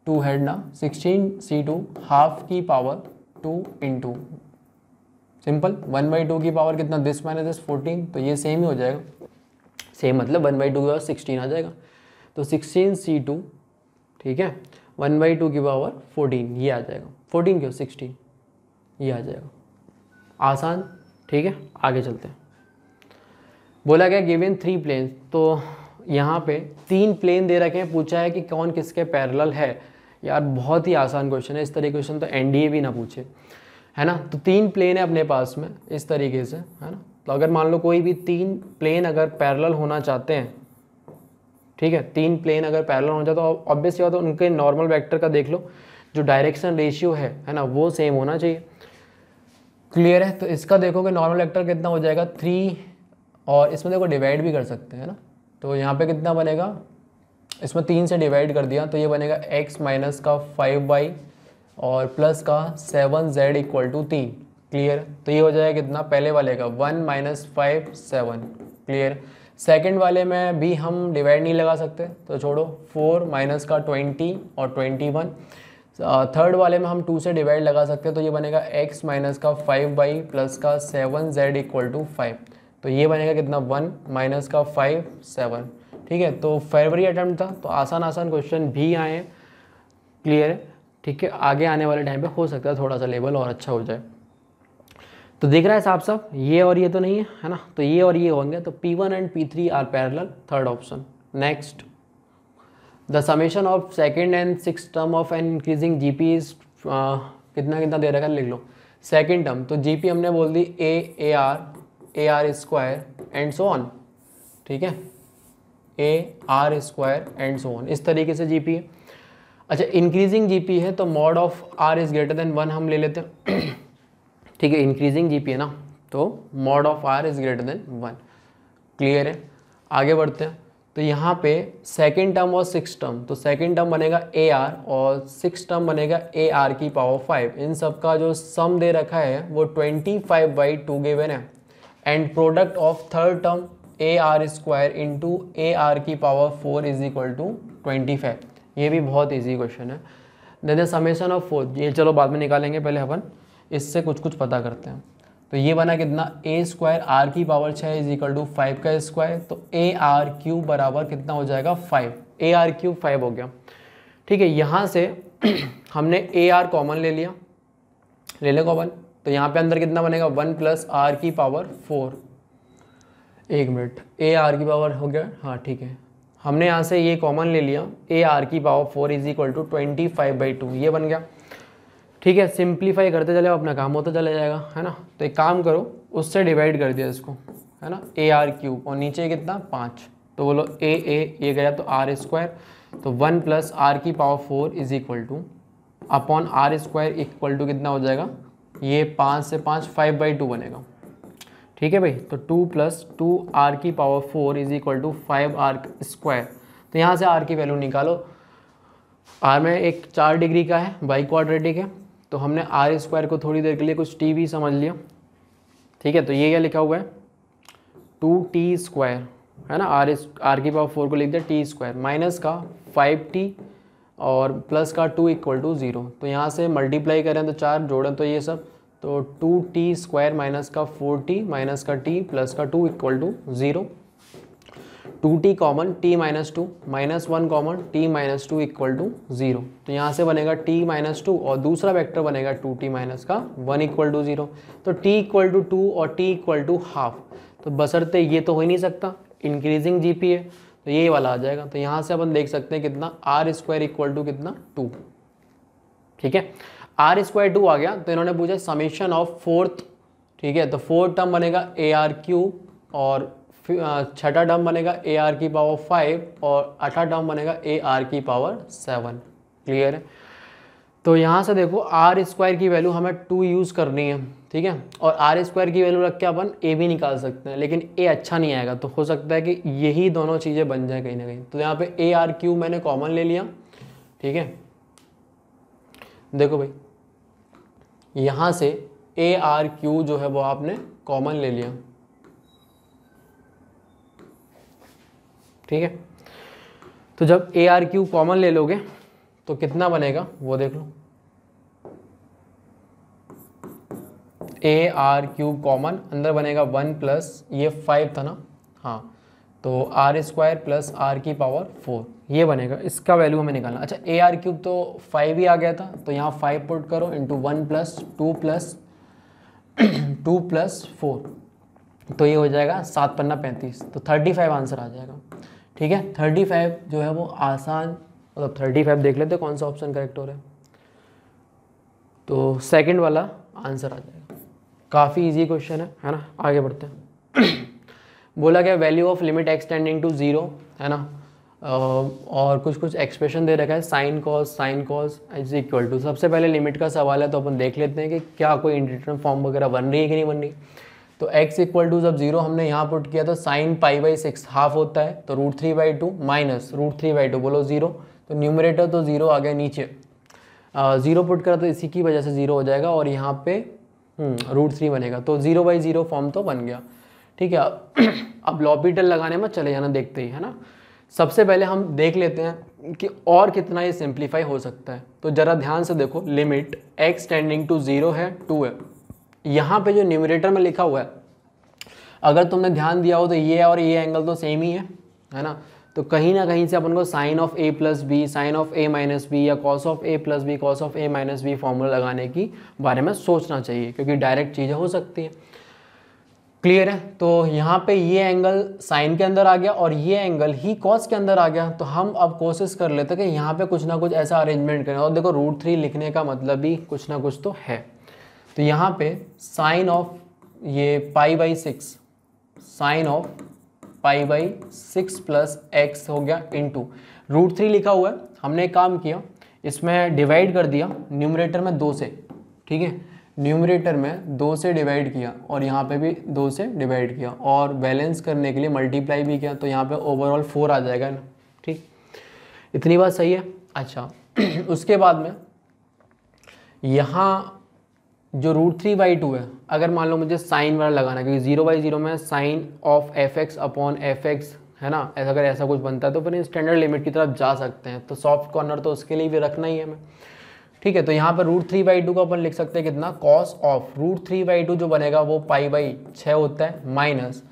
2 हेड ना, 16c2 हाफ की पावर 2 इंटू सिंपल 1/2 की पावर कितना दिस माइनस दिस 14, तो ये सेम ही हो जाएगा। सेम मतलब 1/2 की पावर 16 आ जाएगा, तो 16c2, ठीक है, 1/2 की पावर 14 ये आ जाएगा। 14 क्यों 16 ये आ जाएगा, आसान। ठीक है, आगे चलते हैं। बोला गया गिवन 3 प्लेन्स, तो यहाँ पे 3 प्लेन दे रखे हैं, पूछा है कि कौन किसके पैरेलल है। यार बहुत ही आसान क्वेश्चन है, इस तरह क्वेश्चन तो एनडीए भी ना पूछे, है ना। तो 3 प्लेन है अपने पास में इस तरीके से, है ना। तो अगर मान लो कोई भी 3 प्लेन अगर पैरेलल होना चाहते हैं, ठीक है, 3 प्लेन अगर पैरेलल होना चाहते तो ऑब्वियसली बात है उनके नॉर्मल वेक्टर का देख लो, जो डायरेक्शन रेशियो है ना, वो सेम होना चाहिए। क्लियर है? तो इसका देखोगे नॉर्मल वेक्टर कितना हो जाएगा 3, और इसमें देखो डिवाइड भी कर सकते हैं ना, तो यहाँ पे कितना बनेगा, इसमें 3 से डिवाइड कर दिया तो ये बनेगा x माइनस का 5y और प्लस का 7z इक्वल टू 3। क्लियर? तो ये हो जाएगा कितना, पहले वाले का 1 माइनस 5 7। क्लियर? सेकंड वाले में भी हम डिवाइड नहीं लगा सकते, तो छोड़ो, 4 माइनस का 20 और 21। थर्ड वाले में हम 2 से डिवाइड लगा सकते हैं, तो ये बनेगा x माइनस का 5y प्लस का 7z इक्वल टू 5। तो ये बनेगा कितना 1 माइनस का 5 7। ठीक है, तो फरवरी अटेम्प्ट था, तो आसान आसान क्वेश्चन भी आए हैं। क्लियर है? ठीक है, आगे आने वाले टाइम पे हो सकता है थोड़ा सा लेवल और अच्छा हो जाए। तो दिख रहा है साफ साफ, ये और ये तो नहीं है ना, तो ये और ये होंगे, तो P1 and P3 are parallel, third option. Next, the summation of second and six term of n increasing GP is कितना कितना दे रखा है, लिख लो। सेकेंड टर्म तो जीपी हमने बोल दी a r square and so on. ठीक है, a r square and so on, इस तरीके से जीपी है। अच्छा, इंक्रीजिंग जीपी है तो mod of r is greater than 1 हम ले लेते हैं। ठीक है, इंक्रीजिंग जीपी है ना, तो mod of r is greater than 1। Clear है? आगे बढ़ते हैं। तो यहाँ पे सेकेंड टर्म और सिक्स टर्म, तो सेकेंड टर्म बनेगा ए आर और सिक्स टर्म बनेगा ए आर की पावर 5। इन सब का जो सम दे रखा है वो 25/2 गिवन है। And product of third term A r square into A R की पावर 4 इज इक्वल टू 25। ये भी बहुत ईजी क्वेश्चन है। देन समेशन ऑफ 4, ये चलो बाद में निकालेंगे, पहले अपन इससे कुछ कुछ पता करते हैं। तो ये बना कितना, ए स्क्वायर आर की पावर 6 इज इक्वल टू 5 का स्क्वायर, तो ए आर क्यूब बराबर कितना हो जाएगा 5। ए आर क्यूब 5 हो गया। ठीक है, यहाँ से हमने ए आर कॉमन ले लिया, ले ले कॉमन, तो यहाँ पे अंदर कितना बनेगा 1 प्लस आर की पावर 4। एक मिनट, ए आर की पावर हो गया, हाँ ठीक है, हमने यहाँ से ये कॉमन ले लिया, ए आर की पावर 4 इज इक्वल टू 25/2, ये बन गया। ठीक है, सिंप्लीफाई करते चले, अपना काम होता चला जाएगा, है ना। तो एक काम करो, उससे डिवाइड कर दिया इसको, है ना, ए आर क्यूब, और नीचे कितना 5, तो बोलो ए ये गया तो आर स्क्वायर, तो 1 प्लस आर की power 4 is equal to upon r square equal to कितना हो जाएगा, ये 5 से 5 5/2 बनेगा। ठीक है भाई, तो 2 प्लस 2 आर की power 4 is equal to 5 r square. तो यहाँ से आर की वैल्यू निकालो। आर में एक 4 डिग्री का है, बाई क्वाड्रेटिक है, तो हमने आर स्क्वायर को थोड़ी देर के लिए कुछ टी भी समझ लिया। ठीक है, तो ये क्या लिखा हुआ है 2t² है ना, आर की पावर 4 को लिख दिया t² माइनस का 5t और प्लस का 2 इक्वल टू 0। तो यहाँ से मल्टीप्लाई करें तो 4 जोड़ें तो ये सब, तो 2t² माइनस का 4t माइनस का t प्लस का 2 equal to 0। 2t common t minus 2 minus 1 common t minus 2 equal to 0। तो यहाँ से बनेगा t माइनस 2 और दूसरा वेक्टर बनेगा 2t माइनस का 1 इक्वल टू 0। तो t इक्वल टू 2 और t इक्वल टू हाफ, तो बशर्ते ये तो हो ही नहीं सकता, इंक्रीजिंग जीपी है, तो ये वाला आ जाएगा। तो यहाँ से अपन देख सकते हैं कितना r² इक्वल टू कितना 2। ठीक है, r² 2 आ गया, तो इन्होंने पूछा समीशन ऑफ फोर्थ। ठीक है, तो फोर्थ टर्म बनेगा AR³ और छठा टर्म बनेगा AR की पावर 5 और आठा टर्म बनेगा AR की पावर 7। क्लियर है, तो यहाँ से देखो r² की वैल्यू हमें 2 यूज़ करनी है। ठीक है, और r² की वैल्यू रख के अपन a भी निकाल सकते हैं, लेकिन a अच्छा नहीं आएगा, तो हो सकता है कि यही दोनों चीज़ें बन जाए कहीं ना कहीं। तो यहाँ पे AR³ मैंने कॉमन ले लिया। ठीक है, देखो भाई यहाँ से AR³ जो है वो आपने कॉमन ले लिया। ठीक है, तो जब AR³ कॉमन ले लोगे तो कितना बनेगा वो देख लो। AR³ कॉमन अंदर बनेगा 1 प्लस ये 5 था ना, हाँ, तो r² प्लस r की पावर 4 ये बनेगा, इसका वैल्यू हमें निकालना। अच्छा AR³ तो 5 ही आ गया था, तो यहाँ 5 पुट करो इंटू 1 प्लस 2 प्लस 2 प्लस 4, तो ये हो जाएगा 7 पन्ना 35, तो 35 आंसर आ जाएगा। ठीक है, 35 जो है वो आसान, मतलब 35 देख लेते कौन सा ऑप्शन करेक्ट हो रहा है, तो सेकंड वाला आंसर आ जाएगा। काफ़ी इजी क्वेश्चन है ना, आगे बढ़ते हैं। बोला गया value of limit x tending to 0 है ना, और कुछ एक्सप्रेशन दे रखा है sine cos is equal to. सबसे पहले लिमिट का सवाल है, तो अपन देख लेते हैं कि क्या कोई इंडिटरमिनेट फॉर्म वगैरह बन रही है कि नहीं बन रही। तो x इक्वल टू जब 0 हमने यहाँ पुट किया तो साइन π/6 हाफ होता है, तो √3/2 माइनस √3/2 बोलो 0, तो न्यूमरेटर तो 0 आ गया, नीचे 0 पुट करा तो इसी की वजह से 0 हो जाएगा, और यहाँ पे √3 बनेगा, तो 0/0 फॉर्म तो बन गया। ठीक है, अब लॉपिटल लगाने में चले जाना देखते ही है ना। सबसे पहले हम देख लेते हैं कि और कितना ये सिंप्लीफाई हो सकता है। तो ज़रा ध्यान से देखो, लिमिट x टेंडिंग टू 0 है 2 है, यहाँ पे जो न्यूमरेटर में लिखा हुआ है अगर तुमने ध्यान दिया हो तो ये और ये एंगल तो सेम ही है ना, तो कहीं ना कहीं से अपन को sine of a plus b, sine of a minus b या cos of a plus b, cos of a minus b formula लगाने की बारे में सोचना चाहिए, क्योंकि डायरेक्ट चीज़ें हो सकती हैं। क्लियर है, तो यहाँ पे ये एंगल साइन के अंदर आ गया और ये एंगल ही कॉस के अंदर आ गया, तो हम अब कोशिश कर लेते हैं कि यहाँ पे कुछ ना कुछ ऐसा अरेंजमेंट करें। और देखो √3 लिखने का मतलब भी कुछ ना कुछ तो है, तो यहाँ पे साइन ऑफ ये π/6, साइन ऑफ π/6 प्लस x हो गया इंटू √3 लिखा हुआ है। हमने एक काम किया, इसमें डिवाइड कर दिया न्यूमरेटर में 2 से। ठीक है, न्यूमरेटर में 2 से डिवाइड किया और यहाँ पे भी 2 से डिवाइड किया, और बैलेंस करने के लिए मल्टीप्लाई भी किया, तो यहाँ पे ओवरऑल 4 आ जाएगा ना। ठीक, इतनी बात सही है। अच्छा उसके बाद में यहाँ जो √3/2 है, अगर मान लो मुझे साइन वाला लगाना है, क्योंकि 0/0 में sine of fx upon fx है ना, ऐसा अगर ऐसा कुछ बनता है तो फिर स्टैंडर्ड लिमिट की तरफ जा सकते हैं, तो सॉफ्ट कॉर्नर तो उसके लिए भी रखना ही है हमें। ठीक है, तो यहाँ पर √3/2 को अपन लिख सकते हैं कितना, कॉस ऑफ √3/2 जो बनेगा वो π/6 होता है, माइनस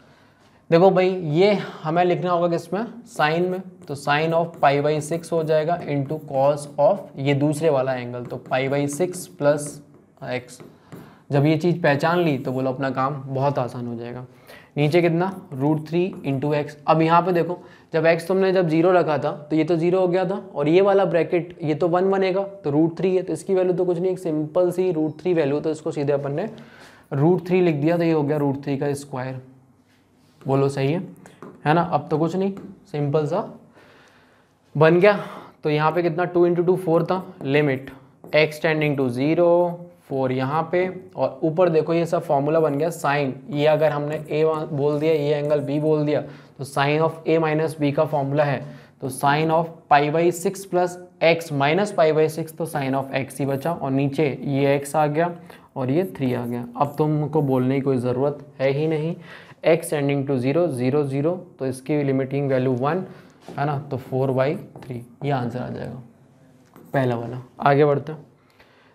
देखो भाई ये हमें लिखना होगा किसमें, साइन में, तो साइन ऑफ π/6 हो जाएगा इंटू कॉस ऑफ ये दूसरे वाला एंगल, तो π/6 प्लस x। जब ये चीज़ पहचान ली तो बोलो अपना काम बहुत आसान हो जाएगा। नीचे कितना, √3 इंटू x। अब यहाँ पे देखो, जब x तुमने जब 0 रखा था तो ये तो 0 हो गया था, और ये वाला ब्रैकेट ये तो 1 बनेगा, तो √3 है, तो इसकी वैल्यू तो कुछ नहीं, एक सिंपल सी √3 वैल्यू, तो इसको सीधे अपन ने √3 लिख दिया, तो ये हो गया √3 का स्क्वायर। बोलो सही है ना, अब तो कुछ नहीं, सिंपल सा बन गया। तो यहाँ पे कितना, 2 इंटू 2 4 था, लिमिट x टेंडिंग टू 0 4 यहाँ पे, और ऊपर देखो ये सब फॉर्मूला बन गया साइन, ये अगर हमने a बोल दिया, ये एंगल b बोल दिया, तो sine of a minus b का फॉर्मूला है तो sine of π/6 plus x minus π/6, तो साइन ऑफ x ही बचा और नीचे ये x आ गया और ये 3 आ गया। अब तुमको बोलने की कोई ज़रूरत है ही नहीं, x टेंडिंग टू 0 0 0, तो इसकी लिमिटिंग वैल्यू 1 है ना, तो 4/3 ये आंसर आ जाएगा पहला वाला। आगे बढ़ते हैं,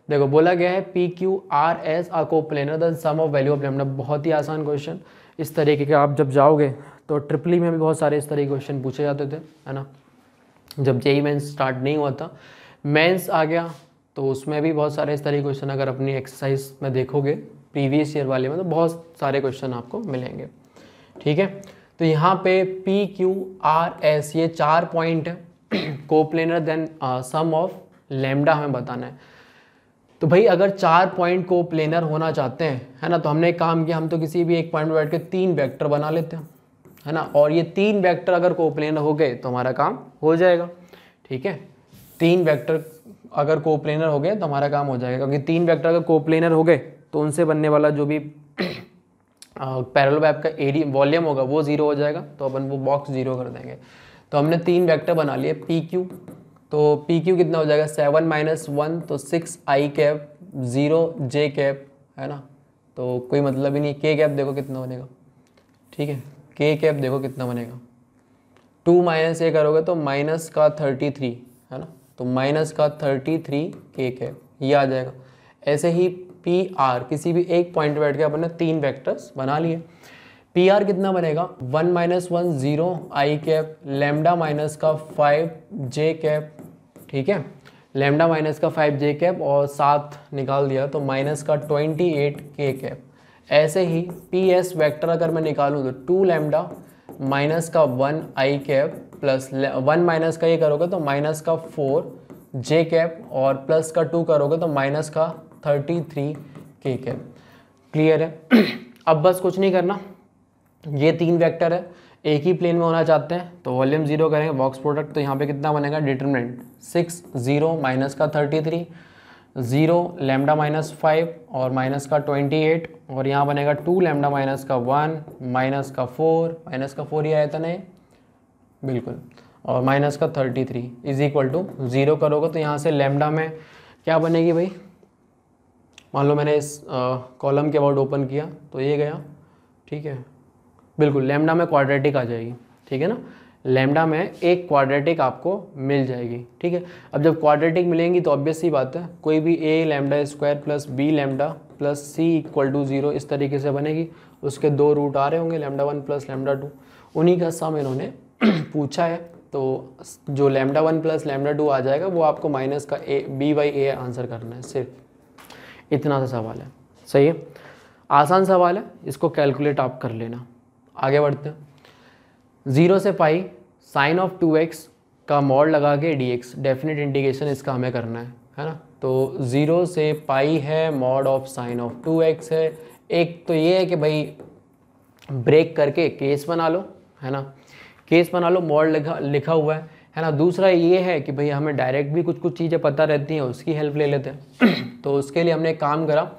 देखो बोला गया है PQRS are coplanar the sum of value of lambda. बहुत ही आसान क्वेश्चन, इस तरीके के आप जब जाओगे तो ट्रिपली में भी बहुत सारे इस तरह के क्वेश्चन पूछे जाते थे, है ना। जब जेई मेंस स्टार्ट नहीं हुआ था, मेंस आ गया तो उसमें भी बहुत सारे इस तरह के क्वेश्चन अगर अपनी एक्सरसाइज में देखोगे प्रीवियस ईयर वाले में तो बहुत सारे क्वेश्चन आपको मिलेंगे, ठीक है। तो यहाँ पे PQRS ये 4 पॉइंट है, coplanar then sum of lambda हमें बताना है। तो भाई अगर 4 पॉइंट कोप्लेनर होना चाहते हैं, है ना, तो हमने एक काम किया, हम तो किसी भी एक पॉइंट में बैठ के 3 वेक्टर बना लेते हैं, है ना, और ये 3 वेक्टर अगर कोप्लेनर हो गए तो हमारा काम हो जाएगा, ठीक है। 3 वेक्टर अगर कोप्लेनर हो गए तो हमारा काम हो जाएगा, क्योंकि 3 वेक्टर अगर कोप्लेनर हो गए तो उनसे बनने वाला जो भी पैरेललोग्राम का एरिया वॉल्यूम होगा वो 0 हो जाएगा, तो अपन वो बॉक्स 0 कर देंगे। तो हमने 3 वेक्टर बना लिए PQ, तो PQ कितना हो जाएगा 7 - 1, तो 6i कैप 0 j कैप, है ना, तो कोई मतलब ही नहीं। k कैप देखो कितना बनेगा, ठीक है, k कैप देखो कितना बनेगा, 2 - a करोगे तो माइनस का 33, है ना, तो माइनस का 33 k कैप ये आ जाएगा। ऐसे ही PR किसी भी एक पॉइंट बैठ के अपन ने 3 वेक्टर्स बना लिए। PR कितना बनेगा 1 - 1 0 i कैप लैम्डा माइनस का 5 j कैप, ठीक है, लैम्डा माइनस का 5 j कैप और 7 निकाल दिया तो माइनस का 28 k कैप। ऐसे ही PS वेक्टर अगर मैं निकालूँ तो 2 लैम्डा माइनस का 1 i कैप प्लस 1 माइनस का ये करोगे तो माइनस का 4 j कैप और प्लस का 2 करोगे तो माइनस का 33 k कैप। क्लियर है। अब बस कुछ नहीं करना, ये 3 वेक्टर है, एक ही प्लेन में होना चाहते हैं तो वॉल्यूम 0 करेंगे, बॉक्स प्रोडक्ट, तो यहाँ पे कितना बनेगा डिटरमिनेंट 6 0 माइनस का 33 0 लैम्डा माइनस 5 और माइनस का 28 और यहाँ बनेगा 2 लैम्डा माइनस का 1 माइनस का 4 ही आया था ना, बिल्कुल, और माइनस का 33 इज इक्वल टू 0 करोगे तो यहाँ से लैम्डा में क्या बनेगी भाई, मान लो मैंने इस कॉलम के अबाउट ओपन किया तो ये गया, ठीक है, बिल्कुल लैम्डा में क्वाड्रेटिक आ जाएगी, ठीक है ना, लैम्डा में एक क्वाड्रेटिक आपको मिल जाएगी, ठीक है। अब जब क्वाड्रेटिक मिलेंगी तो ऑब्वियस सी बात है कोई भी a lambda square plus b lambda plus c equal to 0 इस तरीके से बनेगी। उसके 2 रूट आ रहे होंगे लैम्डा 1 प्लस लैम्डा 2, उन्हीं का सम इन्होंने पूछा है। तो जो लैम्डा 1 प्लस लैम्डा 2 आ जाएगा वो आपको माइनस का b/a आंसर करना है, सिर्फ इतना सा सवाल है, सही है, आसान सवाल है, इसको कैलकुलेट आप कर लेना। आगे बढ़ते हैं, 0 से पाई साइन ऑफ 2x का मॉड लगा के dx, डेफिनेट इंटीग्रेशन इसका हमें करना है ना। तो 0 से पाई है mod of sine of 2x है। एक तो ये है कि भाई ब्रेक करके केस बना लो, है ना, केस बना लो, मॉड लिखा हुआ है ना। दूसरा ये है कि भाई हमें डायरेक्ट भी कुछ चीज़ें पता रहती हैं, उसकी हेल्प ले लेते हैं। तो उसके लिए हमने एक काम करा,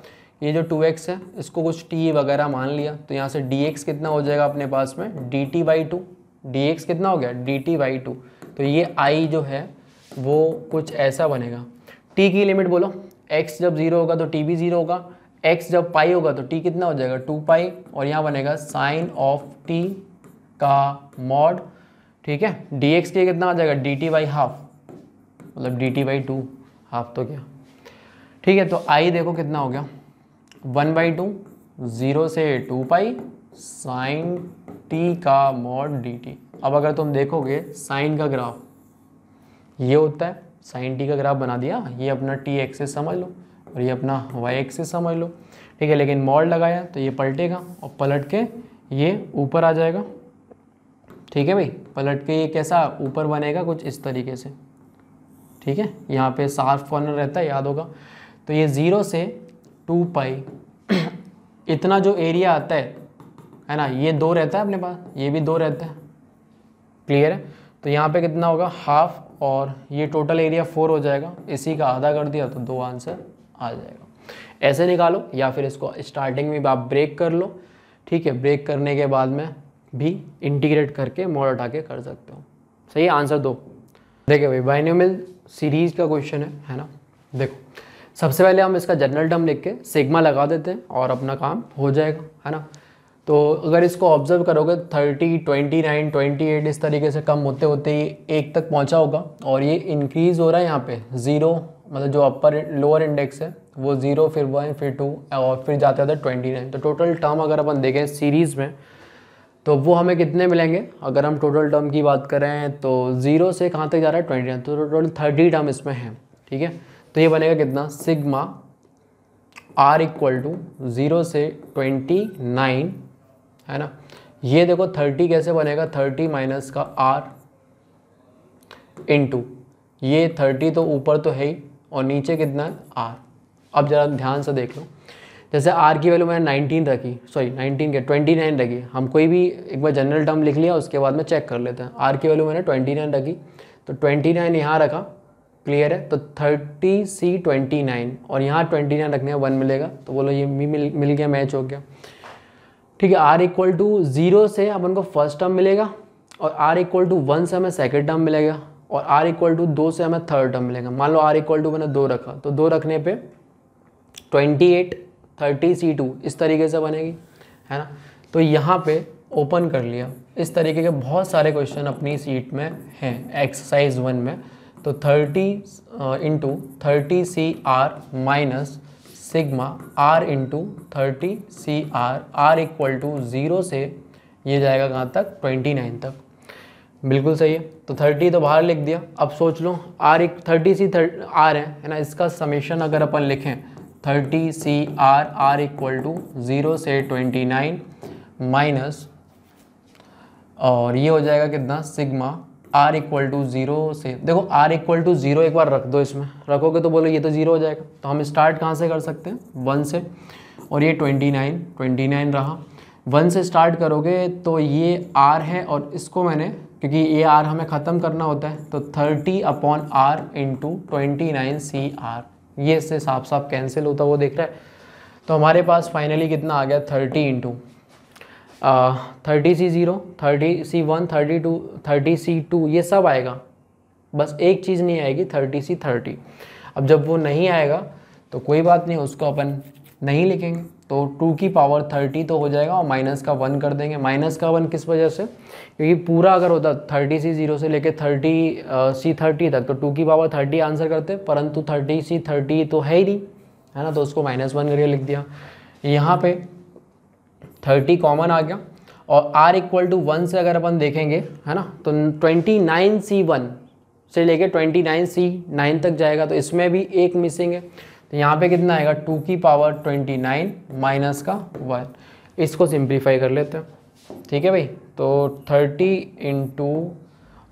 ये जो 2x है इसको कुछ t वगैरह मान लिया, तो यहाँ से dx कितना हो जाएगा अपने पास में dt/2, dx कितना हो गया dt/2। तो ये i जो है वो कुछ ऐसा बनेगा। t की लिमिट बोलो, x जब 0 होगा तो t भी 0 होगा, x जब पाई होगा तो t कितना हो जाएगा 2π, और यहाँ बनेगा साइन ऑफ t का मॉड, ठीक है, dx के कितना हो जाएगा dt/2, मतलब dt/2 हाफ तो क्या, ठीक है। तो i देखो कितना हो गया 1/2, 0 से 2π साइन t का मॉड dt। अब अगर तुम देखोगे साइन का ग्राफ ये होता है, साइन t का ग्राफ बना दिया, ये अपना t एक्सिस समझ लो और ये अपना y एक्सिस समझ लो, ठीक है। लेकिन मॉड लगाया तो ये पलटेगा और पलट के ये ऊपर आ जाएगा, ठीक है भाई, पलट के ये कैसा ऊपर बनेगा कुछ इस तरीके से, ठीक है। यहाँ पे शार्प कॉर्नर रहता है, याद होगा। तो ये 0 से 2π इतना जो एरिया आता है ना, ये 2 रहता है अपने पास, ये भी 2 रहता है, क्लियर है। तो यहाँ पे कितना होगा हाफ, और ये टोटल एरिया 4 हो जाएगा, इसी का आधा कर दिया तो 2 आंसर आ जाएगा। ऐसे निकालो, या फिर इसको स्टार्टिंग में आप ब्रेक कर लो, ठीक है, ब्रेक करने के बाद में भी इंटीग्रेट करके मॉड हटा के कर सकते हो, सही है, आंसर दो। देखिए भाई बाइनोमियल सीरीज का क्वेश्चन है ना। देखो सबसे पहले हम इसका जनरल टर्म लिख के सिग्मा लगा देते हैं और अपना काम हो जाएगा, है ना। तो अगर इसको ऑब्जर्व करोगे 30, 29, 28 इस तरीके से कम होते होते ही 1 तक पहुंचा होगा और ये इंक्रीज़ हो रहा है यहाँ पे 0, मतलब जो अपर लोअर इंडेक्स है वो 0, फिर 1, फिर 2 और फिर जाते जाते 29। तो टोटल टर्म अगर अपन देखें सीरीज़ में तो वो हमें कितने मिलेंगे, अगर हम टोटल टर्म की बात करें तो 0 से कहाँ तक जा रहा है 29, तो टोटल 30 टर्म इसमें है। ठीक है, तो ये बनेगा कितना, सिग्मा r इक्वल टू 0 से 29, है ना। ये देखो 30 कैसे बनेगा, 30 माइनस का r इंटू ये 30 तो ऊपर तो है ही और नीचे कितना है r। अब ज़रा ध्यान से देख लो, जैसे r की वैल्यू मैंने 19 रखी, सॉरी 19 के 29 रखी, हम कोई भी एक बार जनरल टर्म लिख लिया उसके बाद में चेक कर लेते हैं। r की वैल्यू मैंने 29 रखी तो 29 यहाँ रखा, क्लियर है। तो 30C29 और यहाँ 29 रखने का 1 मिलेगा, तो बोलो ये भी मिल गया, मैच हो गया। ठीक है, r इक्वल टू 0 से अपन को फर्स्ट टर्म मिलेगा और r इक्वल टू 1 से हमें सेकेंड टर्म मिलेगा और r इक्वल टू 2 से हमें थर्ड टर्म मिलेगा। मान लो r इक्वल टू मैंने 2 रखा तो 2 रखने पे 28, 30C2 इस तरीके से बनेगी, है ना। तो यहाँ पे ओपन कर लिया, इस तरीके के बहुत सारे क्वेश्चन अपनी सीट में हैं एक्सरसाइज 1 में। तो 30 into 30CR minus sigma r into 30CR, r equal to 0 से ये जाएगा कहाँ तक 29 तक, बिल्कुल सही है। तो 30 तो बाहर लिख दिया। अब सोच लो r 30C है ना, इसका समेशन अगर अपन लिखें 30CR, r इक्वल टू 0 से 29 माइनस और ये हो जाएगा कितना, सिग्मा r इक्वल टू 0 से, देखो r इक्वल टू 0 एक बार रख दो, इसमें रखोगे तो बोलो ये तो 0 हो जाएगा। तो हम स्टार्ट कहाँ से कर सकते हैं, 1 से, और ये 29 रहा। 1 से स्टार्ट करोगे तो ये r है और इसको मैंने, क्योंकि ये r हमें ख़त्म करना होता है, तो 30/r इंटू 29CR, ये इससे साफ साफ कैंसिल होता वो दिख रहा है। तो हमारे पास फाइनली कितना आ गया, 30 इंटू 30C0, 30C1, 32, 30C2 ये सब आएगा, बस एक चीज़ नहीं आएगी 30C30। अब जब वो नहीं आएगा तो कोई बात नहीं, उसको अपन नहीं लिखेंगे, तो 2 की पावर 30 तो हो जाएगा और माइनस का 1 कर देंगे। माइनस का 1 किस वजह से, क्योंकि पूरा अगर होता 30C0 से लेके 30C30 तक तो 2 की पावर 30 आंसर करते, परंतु 30C30 तो है ही नहीं, है ना, तो उसको -1 करके लिख दिया। यहाँ पे 30 कॉमन आ गया और r इक्वल टू 1 से अगर अपन देखेंगे, है ना, तो 29C1 से लेके 29C9 तक जाएगा, तो इसमें भी एक मिसिंग है। तो यहाँ पे कितना आएगा, 2 की पावर 29 माइनस का 1। इसको सिंप्लीफाई कर लेते हैं, ठीक है भाई। तो 30 इंटू,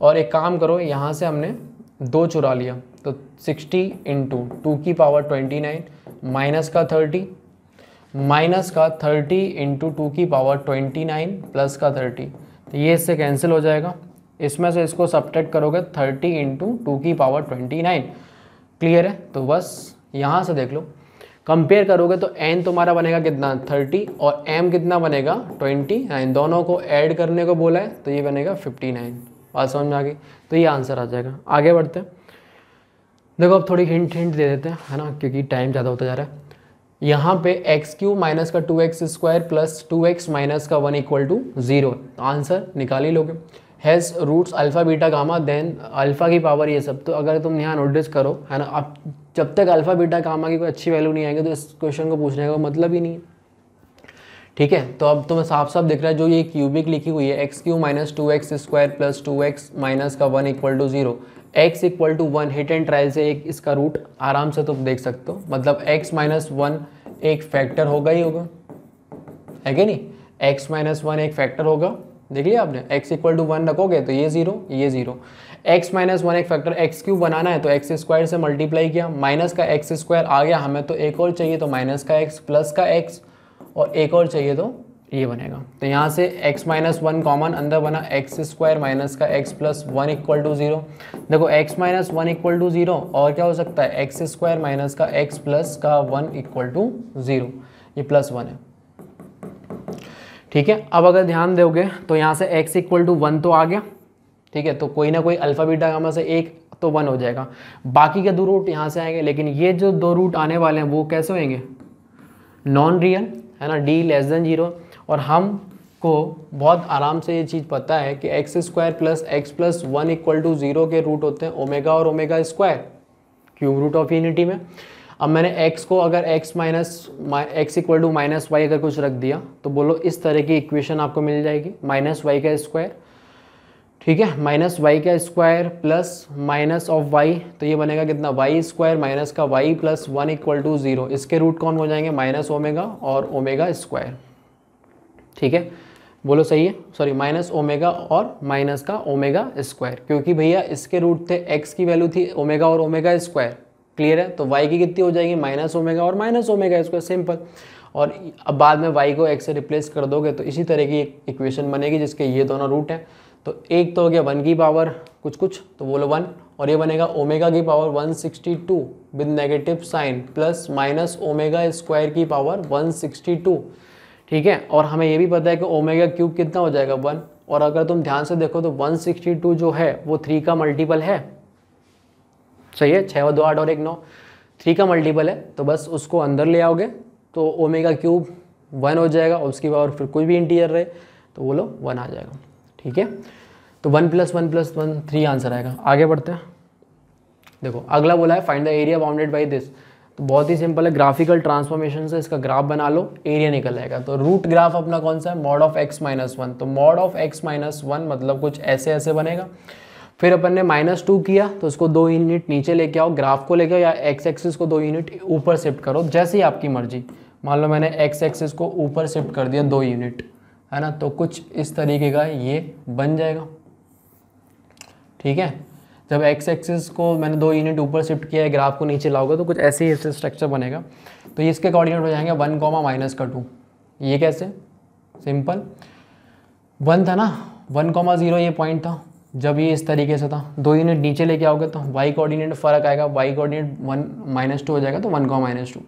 और एक काम करो, यहाँ से हमने 2 चुरा लिया, तो 60 इंटू 2 की पावर 29 माइनस का 30 इंटू 2 की पावर 29 प्लस का 30, तो ये इससे कैंसिल हो जाएगा। इसमें से इसको सब्ट्रैक्ट करोगे 30 इंटू 2 की पावर 29, क्लियर है। तो बस यहाँ से देख लो, कंपेयर करोगे तो n तुम्हारा बनेगा कितना 30 और m कितना बनेगा 29, दोनों को ऐड करने को बोला है तो ये बनेगा 59। बात समझ में आ गई, तो ये आंसर आ जाएगा। आगे बढ़ते हैं, देखो अब थोड़ी हिंट दे देते हैं, है ना, क्योंकि टाइम ज़्यादा होता जा रहा है। यहाँ पे x³ माइनस का 2x² प्लस 2x माइनस का 1 इक्वल टू 0, आंसर निकाल ही लोगे। Has roots alpha beta gamma, then alpha की पावर ये सब। तो अगर तुम यहाँ नोटिस करो, है ना, अब जब तक अल्फ़ा बीटा गामा की कोई अच्छी वैल्यू नहीं आएगी तो इस क्वेश्चन को पूछने का मतलब ही नहीं है, ठीक है। तो अब तुम्हें साफ साफ दिख रहा है, जो ये क्यूबिक लिखी हुई है x³ minus 2x² plus 2x minus का 1 equal to 0, x equal to 1, hit and trial से एक इसका रूट आराम से तुम देख सकते हो, मतलब x माइनस 1 एक फैक्टर होगा ही होगा, है कि नहीं, x माइनस 1 एक फैक्टर होगा, देख लिया आपने। x इक्वल टू 1 रखोगे तो ये 0, ये 0, x माइनस 1 एक फैक्टर, x³ बनाना है तो x² से मल्टीप्लाई किया, माइनस का x² आ गया, हमें तो एक और चाहिए तो माइनस का x प्लस का x, और एक और चाहिए तो ये बनेगा। तो यहाँ से x माइनस 1 कॉमन अंदर बना, x² माइनस का x प्लस 1 इक्वल टू 0। देखो x माइनस 1 इक्वल टू 0 और क्या हो सकता है, x² माइनस का x प्लस का 1 इक्वल टू 0, ये +1 है, ठीक है। अब अगर ध्यान दोगे तो यहाँ से x इक्वल टू 1 तो आ गया, ठीक है, तो कोई ना कोई अल्फा बीटा गामा से एक तो 1 हो जाएगा, बाकी के 2 रूट यहाँ से आएंगे, लेकिन ये जो 2 रूट आने वाले हैं वो कैसे होंगे, नॉन रियल, है ना, d लेस देन 0। और हमको बहुत आराम से ये चीज़ पता है कि x square plus x plus 1 equal to 0 के रूट होते हैं ओमेगा और omega square, cube root of unity में। अब मैंने x को अगर x minus x equal to minus y अगर कुछ रख दिया तो बोलो इस तरह की इक्वेशन आपको मिल जाएगी, माइनस वाई का स्क्वायर, ठीक है, माइनस वाई का square plus minus of y, तो ये बनेगा कितना, वाई स्क्वायर माइनस का वाई प्लस 1 इक्वल टू 0। इसके रूट कौन हो जाएंगे, माइनस ओमेगा और ओमेगा स्क्वायर, ठीक है, बोलो सही है, सॉरी माइनस ओमेगा और माइनस का ओमेगा स्क्वायर, क्योंकि भैया इसके रूट थे, एक्स की वैल्यू थी ओमेगा और ओमेगा स्क्वायर, क्लियर है, तो वाई की कितनी हो जाएगी, माइनस ओमेगा और माइनस ओमेगा स्क्वायर, सिंपल। और अब बाद में वाई को एक्स से रिप्लेस कर दोगे तो इसी तरह की एक इक्वेशन बनेगी जिसके ये दोनों रूट हैं। तो एक तो हो गया 1 की पावर कुछ कुछ, तो बोलो 1, और ये बनेगा ओमेगा की power 162 with negative sine plus minus omega square की पावर 162, ठीक है। और हमें ये भी पता है कि ओमेगा क्यूब कितना हो जाएगा 1, और अगर तुम ध्यान से देखो तो 162 जो है वो 3 का मल्टीपल है, सही है, 6 और 2 8 और 1 9, 3 का मल्टीपल है, तो बस उसको अंदर ले आओगे तो ओमेगा क्यूब 1 हो जाएगा, और उसकी पावर फिर कोई भी इंटीजर रहे तो बोलो 1 आ जाएगा, ठीक है। तो 1 + 1 + 1 3 आंसर आएगा। आगे बढ़ते हैं, देखो अगला बोला है find the area bounded by this, तो बहुत ही सिंपल है, ग्राफिकल ट्रांसफॉर्मेशन से इसका ग्राफ बना लो, एरिया निकल आएगा। तो रूट ग्राफ अपना कौन सा है, मॉड ऑफ x - 1, तो मॉड ऑफ x - 1 मतलब कुछ ऐसे ऐसे बनेगा। फिर अपन ने -2 किया तो उसको 2 यूनिट नीचे लेके आओ, ग्राफ को लेके आओ, या x एक्सिस को 2 यूनिट ऊपर शिफ्ट करो, जैसे ही आपकी मर्जी। मान लो मैंने x एक्सिस को ऊपर शिफ्ट कर दिया 2 यूनिट, है ना, तो कुछ इस तरीके का ये बन जाएगा, ठीक है। जब x एक्सिस को मैंने 2 यूनिट ऊपर शिफ्ट किया है, ग्राफ को नीचे लाओगे तो कुछ ऐसे ही ऐसे स्ट्रक्चर बनेगा। तो इसके कोऑर्डिनेट हो जाएंगे 1, -2। ये कैसे, सिंपल, 1 था ना, 1, 0 ये पॉइंट था, जब ये इस तरीके से था, 2 यूनिट नीचे लेके आओगे तो y कोऑर्डिनेट फ़र्क आएगा, y कोऑर्डिनेट 1 - 2 हो जाएगा, तो 1, -2,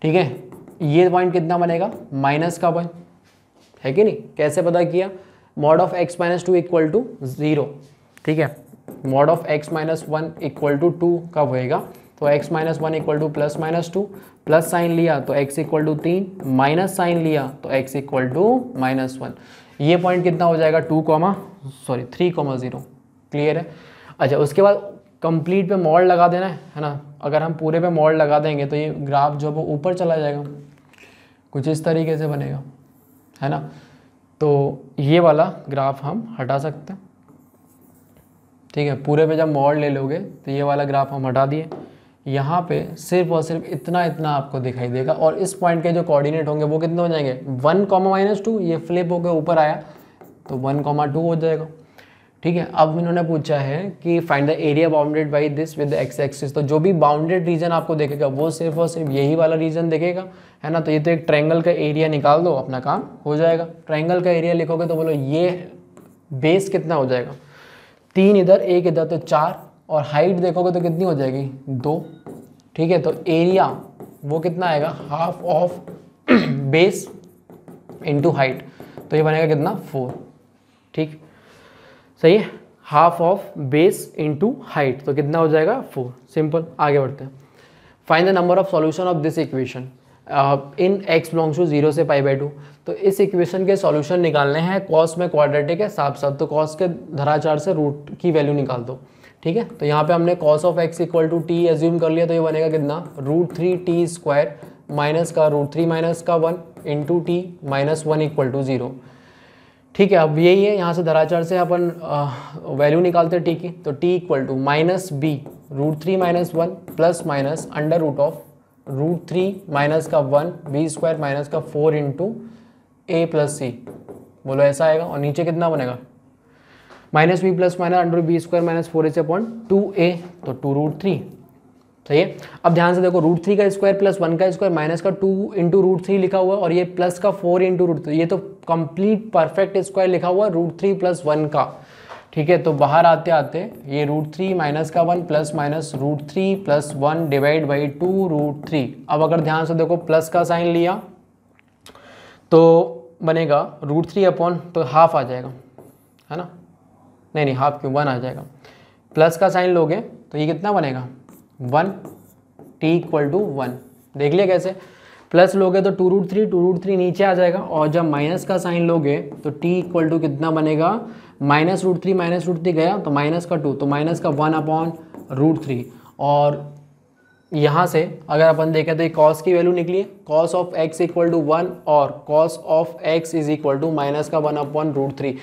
ठीक है। ये पॉइंट कितना बनेगा, माइनस का पॉइंट है कि नहीं, कैसे पता किया, mod of x - 2 equal to 0, ठीक है, mod of x - 1 equal to 2 कब होएगा, तो x - 1 equal to +-2, plus sine लिया तो x equal to 3, minus sine लिया तो x इक्वल टू -1। ये पॉइंट कितना हो जाएगा 3,0, क्लियर है। अच्छा, उसके बाद कंप्लीट पे मॉड लगा देना है ना, अगर हम पूरे पे मॉड लगा देंगे तो ये ग्राफ जो वो ऊपर चला जाएगा, कुछ इस तरीके से बनेगा, है ना। तो ये वाला ग्राफ हम हटा सकते हैं, ठीक है। पूरे पे जब मॉड ले लोगे तो ये वाला ग्राफ हम हटा दिए, यहाँ पे सिर्फ और सिर्फ इतना इतना आपको दिखाई देगा, और इस पॉइंट के जो कोऑर्डिनेट होंगे वो कितने हो जाएंगे, 1, -2, ये फ्लिप होकर ऊपर आया तो 1, 2 हो जाएगा, ठीक है। अब इन्होंने पूछा है कि find the area bounded by this with x axis, तो जो भी बाउंडेड रीजन आपको देखेगा वो सिर्फ और सिर्फ यही वाला रीजन देखेगा, है ना। तो ये तो एक ट्रायंगल का एरिया निकाल दो, अपना काम हो जाएगा। ट्रायंगल का एरिया लिखोगे तो बोलो ये बेस कितना हो जाएगा, 3 इधर 1 इधर, तो 4, और हाइट देखोगे तो कितनी हो जाएगी 2, ठीक है। तो एरिया वो कितना आएगा, half of base into height, तो ये बनेगा कितना 4, ठीक, सही है, half of base into height, तो कितना हो जाएगा 4, सिंपल। आगे बढ़ते हैं, find the number of solution of this equation in x belongs to 0 से π/2। तो इस इक्वेशन के सॉल्यूशन निकालने हैं, कॉस में क्वाड्रेटिक है साफ साफ, तो कॉस के धराचार से रूट की वैल्यू निकाल दो, ठीक है। तो यहाँ पे हमने cos of x equal to t assume कर लिया, तो ये बनेगा कितना, √3t² माइनस का √3 माइनस का 1 इंटू टी -1 इक्वल टू 0, ठीक है। अब यही है, यहाँ से धराचार से अपन वैल्यू निकालते हैं टी की, तो t equal to -b √3 - 1 plus minus under root of √3 minus का 1 b² माइनस का 4 इंटू a + c, बोलो ऐसा आएगा। और नीचे कितना बनेगा, -b plus minus under b² minus 4ac/2a, तो 2√3, सही है। अब ध्यान से देखो, √3 का स्क्वायर प्लस 1 का स्क्वायर माइनस का 2 इंटू √3 लिखा हुआ है, और ये प्लस का 4 इंटू √3, ये तो कंप्लीट परफेक्ट स्क्वायर लिखा हुआ है √3 + 1 का, ठीक है। तो बाहर आते आते ये √3 माइनस का 1 प्लस माइनस √3 + 1 डिवाइड बाई 2√3। अब अगर ध्यान से देखो, प्लस का साइन लिया तो बनेगा √3 अपॉन, तो हाफ आ जाएगा, है ना, नहीं हाफ क्यों, 1 आ जाएगा। प्लस का साइन लोगे तो ये कितना बनेगा 1, t इक्वल टू 1। देख लिया कैसे, प्लस लोगे तो 2√3 नीचे आ जाएगा, और जब माइनस का साइन लोगे तो t इक्वल टू कितना बनेगा -√3 गया तो माइनस का 2, तो माइनस का 1/√3। और यहाँ से अगर अपन देखें तो ये कॉस की वैल्यू निकली है, cos of x equal to 1 और cos of x is equal to minus का 1/√3।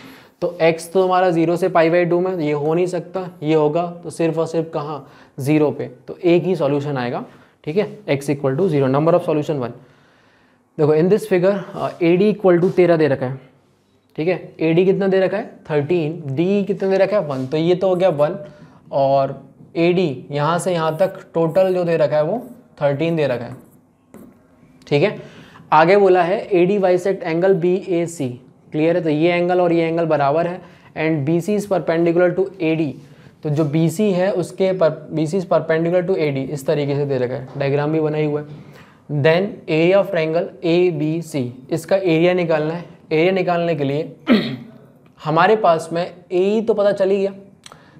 तो x तो हमारा 0 से π/2 में, ये हो नहीं सकता, ये होगा तो सिर्फ और सिर्फ कहाँ 0 पे, तो एक ही सॉल्यूशन आएगा। ठीक है, x equal to 0, number of solution 1। देखो in this figure AD equal to 13 दे रखा है। ठीक है, AD कितना दे रखा है 13, D कितना दे रखा है 1, तो ये तो हो गया 1, और AD यहाँ से यहाँ तक टोटल जो दे रखा है वो 13 दे रखा है। ठीक है, आगे बोला है AD bisect angle BAC, clear है, तो ये एंगल और ये एंगल बराबर है, and BC is perpendicular to AD, तो जो BC है उसके BC is perpendicular to AD, इस तरीके से दे रखा है, डायग्राम भी बना ही हुआ है। Then area of triangle ABC, इसका एरिया निकालना है। एरिया निकालने के लिए हमारे पास में AE तो पता चल ही गया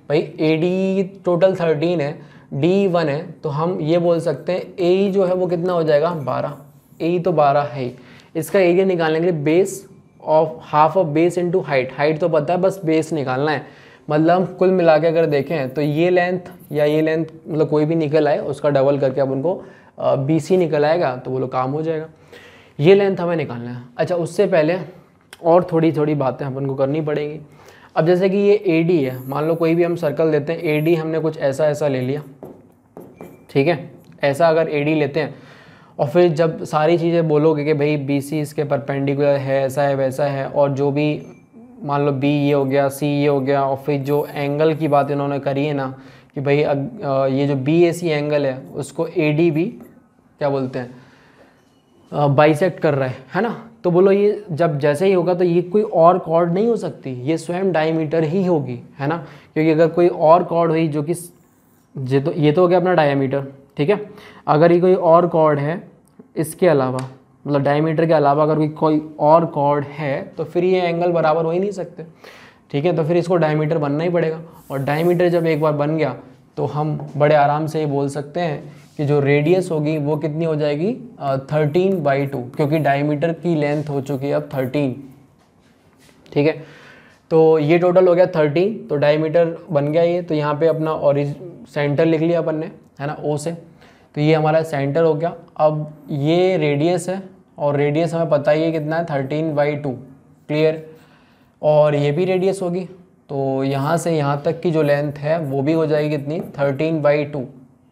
भाई, AD टोटल 13 है, D 1 है, तो हम ये बोल सकते हैं AE जो है वो कितना हो जाएगा 12, AE तो 12 है ही। इसका एरिया निकालने के लिए base of half of base into height, height तो पता है, बस बेस निकालना है। मतलब कुल मिला के अगर देखें तो ये लेंथ या ये लेंथ मतलब कोई भी निकल आए उसका डबल करके अब उनको BC निकल आएगा तो बोलो काम हो जाएगा। ये लेंथ हमें निकालना है। अच्छा, उससे पहले और थोड़ी बातें अपन को करनी पड़ेंगी। अब जैसे कि ये AD है, मान लो कोई भी हम सर्कल लेते हैं, AD हमने कुछ ऐसा ले लिया, ठीक है, ऐसा अगर AD लेते हैं, और फिर जब सारी चीज़ें बोलोगे कि भाई BC इसके परपेंडिकुलर है, ऐसा है वैसा है, और जो भी मान लो B ये हो गया, C ये हो गया, और फिर जो एंगल की बात इन्होंने करी है ना कि भाई ये जो BAC एंगल है उसको AD भी क्या बोलते हैं बाइसेक्ट कर रहा है ना, तो बोलो ये जब जैसे ही होगा तो ये कोई और कॉर्ड नहीं हो सकती, ये स्वयं डायमीटर ही होगी, है ना, क्योंकि अगर कोई और कॉर्ड हुई जो कि ये तो हो गया अपना डायमीटर, ठीक है, अगर ये कोई और कॉर्ड है इसके अलावा, मतलब डायमीटर के अलावा अगर कोई और कॉर्ड है तो फिर ये एंगल बराबर हो ही नहीं सकते। ठीक है, तो फिर इसको डायमीटर बनना ही पड़ेगा, और डायमीटर जब एक बार बन गया तो हम बड़े आराम से ये बोल सकते हैं कि जो रेडियस होगी वो कितनी हो जाएगी 13/2, क्योंकि डायमीटर की लेंथ हो चुकी है अब 13। ठीक है, तो ये टोटल हो गया 13, तो डायमीटर बन गया ये, तो यहाँ पे अपना सेंटर लिख लिया अपन ने, है ना, O से, तो ये हमारा सेंटर हो गया। अब ये रेडियस है, और रेडियस हमें पता ही है कितना है 13/2, क्लियर, और ये भी रेडियस होगी, तो यहाँ से यहाँ तक की जो लेंथ है वो भी हो जाएगी कितनी 13/2,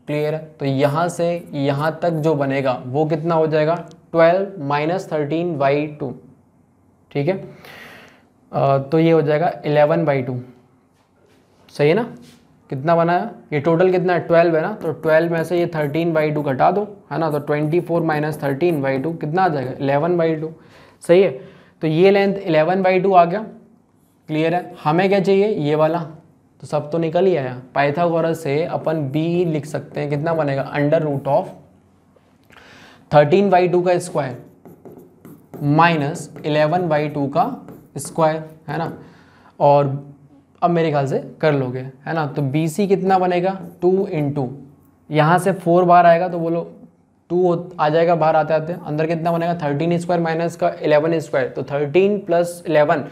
क्लियर है। तो यहाँ से यहाँ तक जो बनेगा वो कितना हो जाएगा 12 - 13/2, ठीक है, तो ये हो जाएगा 11/2, सही है ना। कितना बना है ये टोटल, कितना है 12 है ना, तो 12 में से ये 13/2 घटा दो, है ना, तो 24 - 13/2 कितना आ जाएगा 11/2, सही है। तो ये लेंथ 11/2 आ गया, क्लियर है। हमें क्या चाहिए ये वाला, तो सब तो निकल ही आया। पाइथागोरस से अपन B लिख सकते हैं, कितना बनेगा √of 13/2 का स्क्वायर माइनस 11/2 का स्क्वायर, है ना, और अब मेरे ख्याल से कर लोगे, है ना। तो BC कितना बनेगा 2 × यहाँ से 4 बार आएगा तो बोलो 2 आ जाएगा बाहर आते आते, अंदर कितना बनेगा 13² माइनस का 11², तो 13 + 11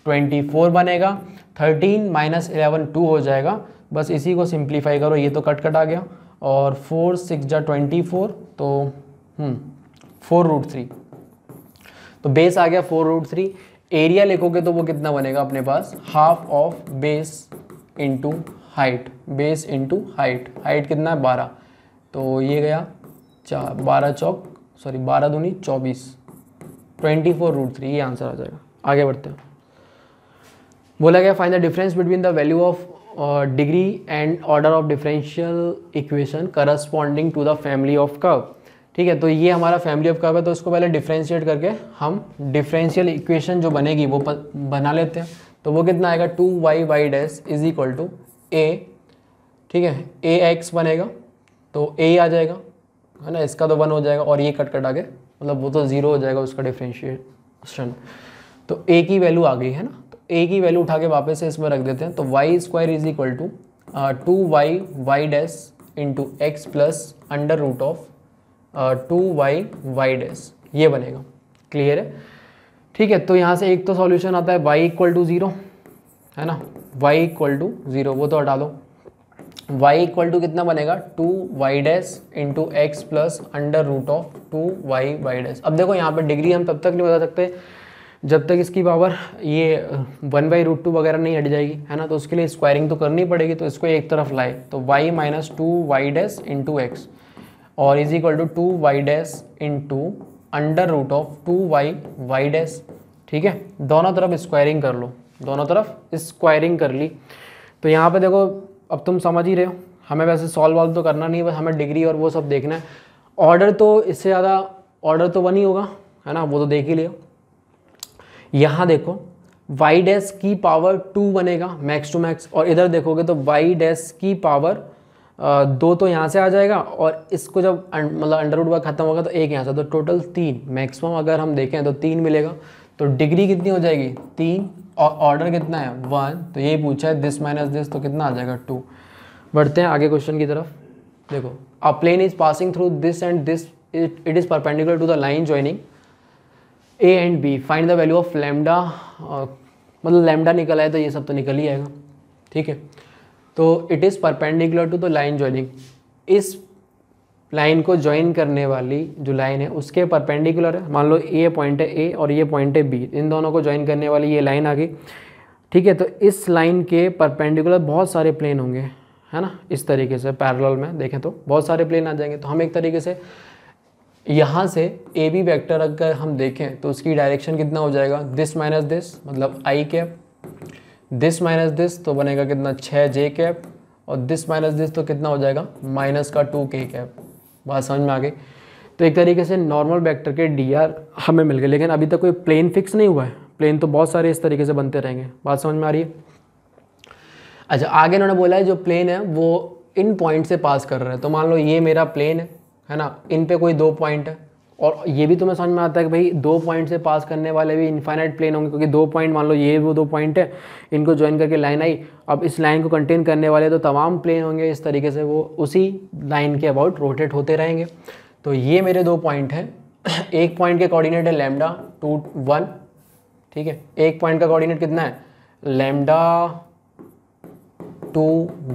24 बनेगा, 13 - 11 2 हो जाएगा। बस इसी को सिंप्लीफाई करो, ये तो कट आ गया, और 4 × 6 = 24, तो 4√3, तो बेस आ गया 4√3। एरिया लिखोगे तो वो कितना बनेगा अपने पास half of base into height, base into height, height कितना है 12, तो ये गया 12 दूनी 24, 24√3, ये आंसर आ जाएगा। आगे बढ़ते हैं। बोला गया find the difference between the value of degree and order of differential equation corresponding to the family of curve. ठीक है, तो ये हमारा फैमिली ऑफ कर्व है, तो इसको पहले डिफरेंशिएट करके हम डिफरेंशियल इक्वेशन जो बनेगी वो बना लेते हैं। तो वो कितना आएगा 2y(y) is equal to a, ठीक है, ax बनेगा, तो a आ जाएगा, है ना, इसका तो 1 हो जाएगा, और ये कट आगे मतलब वो तो 0 हो जाएगा उसका डिफरेंशिएशन, तो a की वैल्यू आ गई, है ना। तो ए की वैल्यू उठा के वापस से इसमें रख देते हैं, तो y square is equal to 2y y dash into x plus under root of 2y y dash, ये बनेगा। क्लियर है? ठीक है, तो यहाँ से एक तो सॉल्यूशन आता है y इक्वल टू 0, है ना, y इक्वल टू 0, वो तो हटा दो। y इक्वल टू कितना बनेगा, 2y dash into x plus under root of 2y y dash. अब देखो यहाँ पे डिग्री हम तब तक नहीं बता सकते जब तक इसकी पावर ये 1/√2 वगैरह नहीं हट जाएगी, है ना, तो उसके लिए स्क्वायरिंग तो करनी पड़ेगी, तो इसको एक तरफ लाए तो y minus 2y dash into x और is equal to 2y dash into under root of 2y y dash. ठीक है, दोनों तरफ स्क्वायरिंग कर लो, दोनों तरफ स्क्वायरिंग कर ली। तो यहाँ पे देखो अब तुम समझ ही रहे हो, हमें वैसे सॉल्व वॉल्व तो करना नहीं, बस हमें डिग्री और वो सब देखना है। ऑर्डर तो इससे ज़्यादा ऑर्डर तो 1 ही होगा, है ना, वो तो देख ही लियो। यहाँ देखो वाई डैश की पावर 2 बनेगा मैक्स टू मैक्स, और इधर देखोगे तो वाई डैश की पावर 2 तो यहाँ से आ जाएगा, और इसको जब मतलब अंडर रूट वर्क खत्म होगा तो 1 यहाँ से, तो टोटल 3 मैक्सिमम अगर हम देखें तो 3 मिलेगा। तो डिग्री कितनी हो जाएगी 3, और ऑर्डर कितना है 1, तो यही पूछा है दिस माइनस दिस, तो कितना आ जाएगा 2। बढ़ते हैं आगे क्वेश्चन की तरफ। देखो a plane is passing through this and this, it is perpendicular to the line joining a and b, find the value of lambda, मतलब लैम्डा निकल आए तो ये सब तो निकल ही आएगा। ठीक है, तो it is perpendicular to the line joining, इस लाइन को ज्वाइन करने वाली जो लाइन है उसके परपेंडिकुलर है। मान लो ये पॉइंट है ए और ये पॉइंट है बी, इन दोनों को ज्वाइन करने वाली ये लाइन आ गई। ठीक है, तो इस लाइन के परपेंडिकुलर बहुत सारे प्लेन होंगे, है ना, इस तरीके से पैरेलल में देखें तो बहुत सारे प्लेन आ जाएंगे। तो हम एक तरीके से यहाँ से ए बी वैक्टर अगर हम देखें तो उसकी डायरेक्शन कितना हो जाएगा, दिस माइनस दिस मतलब आई कैप, दिस माइनस दिस तो बनेगा कितना 6j कैप, और दिस माइनस दिस तो कितना हो जाएगा माइनस का 2k कैप। बात समझ में आ गई? तो एक तरीके से नॉर्मल वेक्टर के dr हमें मिल गए, लेकिन अभी तक कोई प्लेन फिक्स नहीं हुआ है, प्लेन तो बहुत सारे इस तरीके से बनते रहेंगे। बात समझ में आ रही है? अच्छा, आगे इन्होंने बोला है जो प्लेन है वो इन पॉइंट से पास कर रहा है, तो मान लो ये मेरा प्लेन है ना, इन पे कोई 2 पॉइंट है, और ये भी तुम्हें समझ में आता है कि भाई 2 पॉइंट से पास करने वाले भी इनफाइनाइट प्लेन होंगे, क्योंकि 2 पॉइंट मान लो ये वो 2 पॉइंट है, इनको ज्वाइन करके लाइन आई, अब इस लाइन को कंटेन करने वाले तो तमाम प्लेन होंगे, इस तरीके से वो उसी लाइन के अबाउट रोटेट होते रहेंगे। तो ये मेरे 2 पॉइंट हैं, एक पॉइंट के कोऑर्डिनेट है लैम्डा 2 1, ठीक है, एक पॉइंट का कोऑर्डिनेट कितना है लैम्डा 2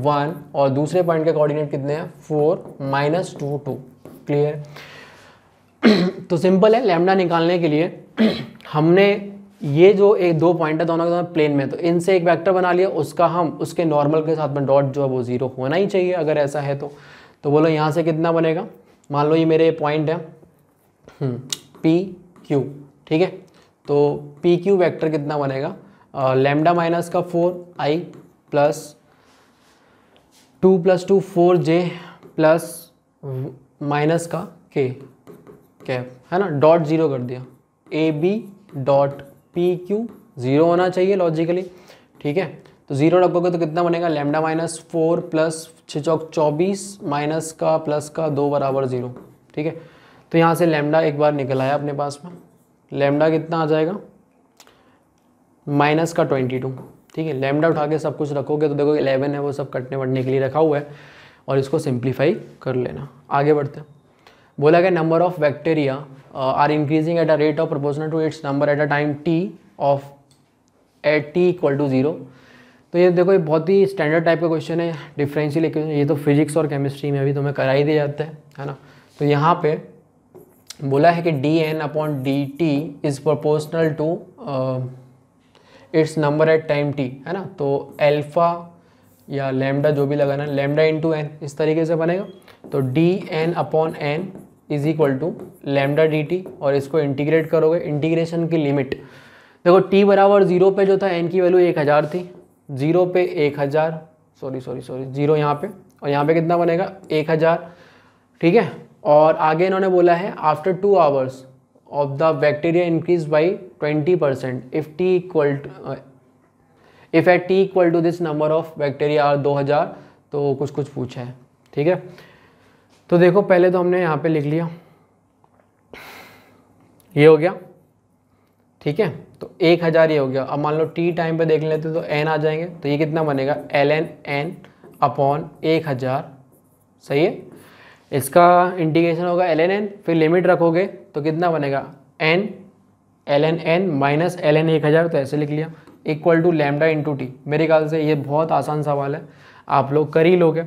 1, और दूसरे पॉइंट के कोऑर्डिनेट कितने हैं 4 -2 2। क्लियर? तो सिंपल है, लैम्डा निकालने के लिए हमने ये जो एक 2 पॉइंट है दोनों के दोनों प्लेन में, तो इनसे एक वेक्टर बना लिया, उसका हम उसके नॉर्मल के साथ में डॉट जो है वो 0 होना ही चाहिए अगर ऐसा है तो बोलो यहाँ से कितना बनेगा। मान लो ये मेरे पॉइंट है पी क्यू, ठीक है, तो पी क्यू वैक्टर कितना बनेगा लैम्डा माइनस का 4i plus 2 + 2 4j plus minus का k कैप, है ना, डॉट 0 कर दिया, A B dot P Q 0 होना चाहिए लॉजिकली। ठीक है, तो 0 रखोगे तो कितना बनेगा लैम्डा माइनस 4 प्लस 6 चौक 24 माइनस का प्लस का 2 बराबर 0। ठीक है, तो यहाँ से लैम्डा एक बार निकल आया अपने पास में, लैम्डा कितना आ जाएगा माइनस का 22। ठीक है, लैम्डा उठा के सब कुछ रखोगे तो देखो 11 है, वो सब कटने वटने के लिए रखा हुआ है, और इसको सिंप्लीफाई कर लेना। आगे बढ़ते हैं। बोला गया number of bacteria are increasing at a rate of proportional to its number at a time t of at t = 0। तो ये देखो ये बहुत ही स्टैंडर्ड टाइप का क्वेश्चन है, डिफरेंशियल इक्वेशन, ये तो फिजिक्स और केमिस्ट्री में भी तुम्हें करा ही दिया जाता है ना। तो यहाँ पे बोला है कि dn/dt is proportional to its number at time t, है ना, तो अल्फा या लैम्डा जो भी लगाना, लैम्डा इंटू n इस तरीके से बनेगा। तो dn/n is equal to lambda dt, और इसको इंटीग्रेट करोगे, इंटीग्रेशन की लिमिट देखो t बराबर 0 पे जो था n की वैल्यू 1000 थी, 0 पे 1000, सॉरी 0 यहाँ पे, और यहाँ पे कितना बनेगा 1000। ठीक है, और आगे इन्होंने बोला है after 2 hours of the bacteria increase by 20% if at t equal to this number of bacteria are 2000, तो कुछ पूछा है। ठीक है, तो देखो पहले तो हमने यहाँ पे लिख लिया, ये हो गया। ठीक है, तो 1000 ये हो गया। अब मान लो टी टाइम पे देख लेते तो n आ जाएंगे, तो ये कितना बनेगा ln n अपॉन 1000, सही है। इसका इंटीग्रेशन होगा ln n, फिर लिमिट रखोगे तो कितना बनेगा n ln n minus ln 1000, तो ऐसे लिख लिया, equal to lambda into t. मेरे ख्याल से ये बहुत आसान सवाल है, आप लोग कर ही लोगे।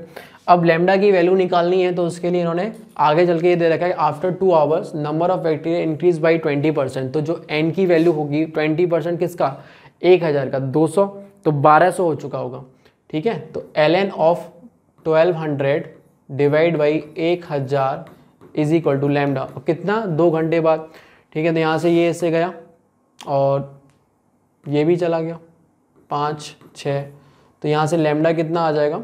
अब लैम्डा की वैल्यू निकालनी है, तो उसके लिए इन्होंने आगे चल के ये दे रखा है after 2 hours number of bacteria increase by 20%। तो जो n की वैल्यू होगी 20% किसका, 1000 का 200, तो 1200 हो चुका होगा, ठीक है। तो ln of 1200 divide by 1000 is equal to lambda, कितना 2 घंटे बाद, ठीक है। तो यहाँ से ये इससे गया और ये भी चला गया 5 6, तो यहाँ से लैम्डा कितना आ जाएगा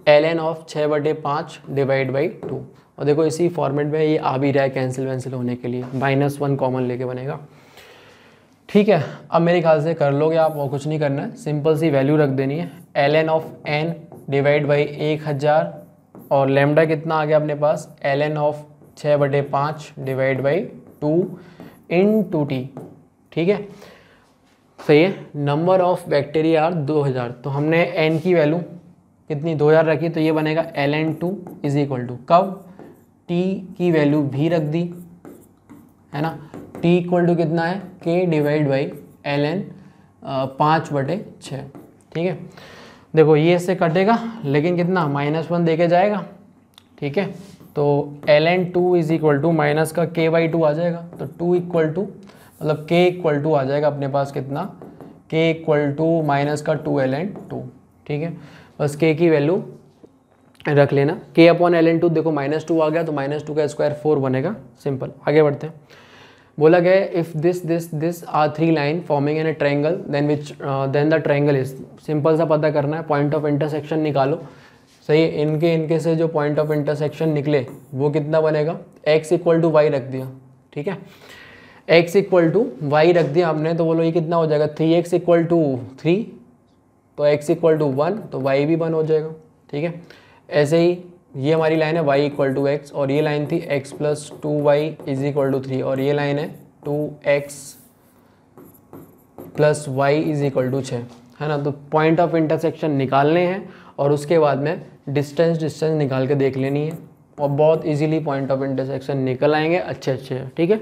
ln ऑफ 6/5 डिवाइड बाई 2। और देखो इसी फॉर्मेट में ये आ भी रहा है कैंसिल वैंसिल होने के लिए, -1 कॉमन लेके बनेगा, ठीक है। अब मेरे ख्याल से कर लोगे आप, और कुछ नहीं करना है, सिंपल सी वैल्यू रख देनी है ln of n divide by 1000, और लैम्डा कितना आ गया अपने पास ln of 6/5 divide by 2 into T, ठीक है, सही है। नंबर ऑफ बैक्टीरिया आर 2000, तो हमने n की वैल्यू कितनी 2000 रखी, तो ये बनेगा ln2 इज इक्वल टू कब, t की वैल्यू भी रख दी है ना, t इक्वल टू कितना है k डिवाइड बाई ln 5/6, ठीक है। देखो ये इससे कटेगा, लेकिन कितना -1 देके जाएगा, ठीक है। तो ln2 is equal to minus का k/2 आ जाएगा, तो 2 इक्वल टू मतलब k इक्वल टू आ जाएगा अपने पास कितना, k इक्वल टू माइनस का 2ln2, ठीक है। बस k की वैल्यू रख लेना, k अपॉन ln2, देखो -2 आ गया, तो -2 का स्क्वायर 4 बनेगा, सिंपल। आगे बढ़ते हैं, बोला गया if this are 3 line forming in a triangle then the triangle is, simple सा पता करना है, पॉइंट ऑफ इंटरसेक्शन निकालो, सही है। इनके से जो पॉइंट ऑफ इंटरसेक्शन निकले वो कितना बनेगा, x इक्वल टू वाई रख दिया, ठीक है, x इक्वल टू वाई रख दिया हमने, तो बोलो ये कितना हो जाएगा 3x इक्वल टू 3, तो x इक्वल टू 1, तो y भी 1 हो जाएगा, ठीक है। ऐसे ही ये हमारी लाइन है y इक्वल टू x, और ये लाइन थी x plus 2y is equal to 3, और ये लाइन है 2x plus y is equal to 6, है ना। तो पॉइंट ऑफ इंटरसेक्शन निकालने हैं, और उसके बाद में डिस्टेंस निकाल के देख लेनी है, और बहुत इजीली पॉइंट ऑफ इंटरसेक्शन निकल आएंगे अच्छे, ठीक है।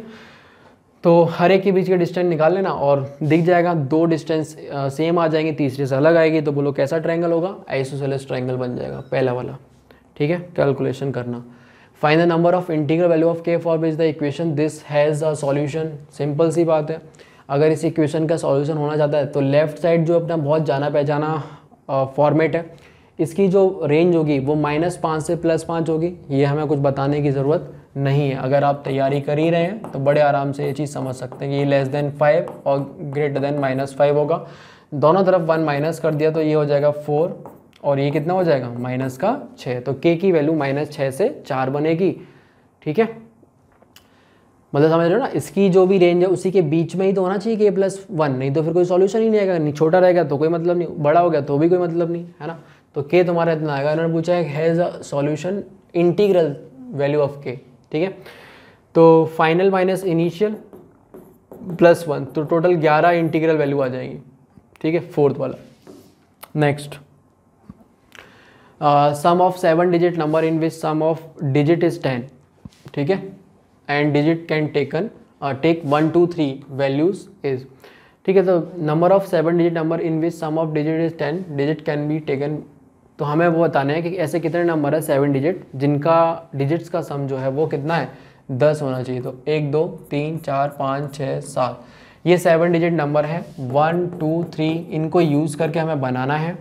तो हर एक के बीच के डिस्टेंस निकाल लेना, और दिख जाएगा 2 डिस्टेंस सेम आ जाएंगे, तीसरे से अलग आएगी, तो बोलो कैसा ट्रायंगल होगा, आइसोसेलेस ट्रायंगल बन जाएगा पहला वाला, ठीक है। कैलकुलेशन करना, find the number of integral value of k for which the equation this has a solution. Simple सी बात है, अगर इस इक्वेशन का सॉल्यूशन होना चाहता है तो लेफ्ट साइड जो अपना बहुत जाना पहचाना फॉर्मेट है, इसकी जो रेंज होगी वो -5 से +5 होगी, ये हमें कुछ बताने की ज़रूरत नहीं है। अगर आप तैयारी कर ही रहे हैं तो बड़े आराम से ये चीज़ समझ सकते हैं कि ये <5 और ग्रेटर देन -5 होगा, दोनों तरफ 1 माइनस कर दिया तो ये हो जाएगा 4, और ये कितना हो जाएगा -6, तो k की वैल्यू -6 से 4 बनेगी, ठीक है। मतलब समझ रहे हो ना, इसकी जो भी रेंज है उसी के बीच में ही तो होना चाहिए k + 1, नहीं तो फिर कोई सॉल्यूशन ही नहीं आएगा, नहीं छोटा रहेगा तो कोई मतलब नहीं, बड़ा हो गया तो भी कोई मतलब नहीं, है ना। तो k तुम्हारा इतना आएगा, इन्होंने पूछा है has a solution integral value of k, ठीक है। तो फाइनल माइनस इनिशियल +1, तो टोटल 11 इंटीग्रल वैल्यू आ जाएंगी, ठीक है, 4th वाला। Next, sum of 7 digit number in which sum of digit is 10, ठीक है, and digit can take 1 2 3 values is, ठीक है। तो number of 7 digit number in which sum of digit is 10 digit can be taken, तो हमें वो बताना है कि ऐसे कितने नंबर है 7 डिजिट जिनका डिजिट्स का सम जो है वो कितना है 10 होना चाहिए। तो 1 2 3 4 5 6 7, ये 7 डिजिट नंबर है, 1 2 3, इनको यूज़ करके हमें बनाना है,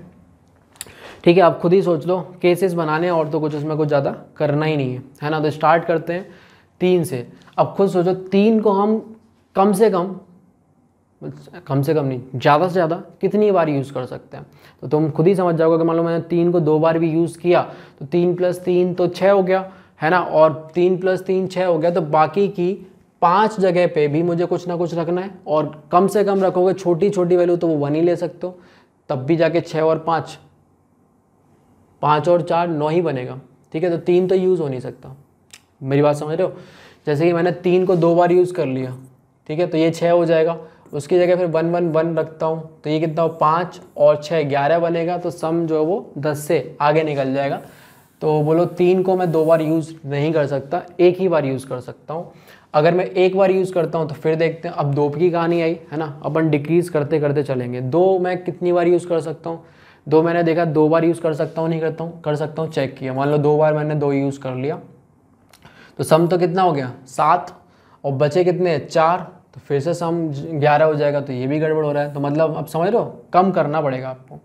ठीक है। आप खुद ही सोच लो, केसेस बनाने हैं और तो कुछ उसमें कुछ ज़्यादा करना ही नहीं है ना। तो स्टार्ट करते हैं 3 से। अब खुद सोचो 3 को हम कम से कम नहीं, ज़्यादा से ज़्यादा कितनी बार यूज़ कर सकते हैं, तो तुम खुद ही समझ जाओगे कि मान लो मैंने 3 को 2 बार भी यूज़ किया तो 3 + 3 तो 6 हो गया, है ना, और 3 + 3 6 हो गया, तो बाकी की 5 जगह पे भी मुझे कुछ ना कुछ रखना है, और कम से कम रखोगे छोटी छोटी वैल्यू तो वो 1 ही ले सकते हो, तब भी जाके 6 और 5 और 4 9 ही बनेगा, ठीक है। तो 3 तो यूज़ हो नहीं सकता, मेरी बात समझ रहे हो। जैसे कि मैंने 3 को 2 बार यूज़ कर लिया, ठीक है, तो ये 6 हो जाएगा। उसकी जगह फिर 1 1 1 रखता हूँ, तो ये कितना हो 5 और 6 11 बनेगा। तो सम जो है वो 10 से आगे निकल जाएगा। तो बोलो 3 को मैं 2 बार यूज़ नहीं कर सकता, एक ही बार यूज़ कर सकता हूँ। अगर मैं एक बार यूज़ करता हूँ तो फिर देखते हैं, अब 2 की कहानी आई है ना, अपन डिक्रीज़ करते करते चलेंगे। 2 मैं कितनी बार यूज़ कर सकता हूँ, 2 मैंने देखा 2 बार यूज़ कर सकता हूँ नहीं करता हूँ, कर सकता हूँ, चेक किया, मान लो 2 बार मैंने 2 यूज़ कर लिया, तो सम तो कितना हो गया 7 और बचे कितने 4, तो फिर से सम 11 हो जाएगा। तो ये भी गड़बड़ हो रहा है। तो मतलब अब समझ लो, कम करना पड़ेगा आपको।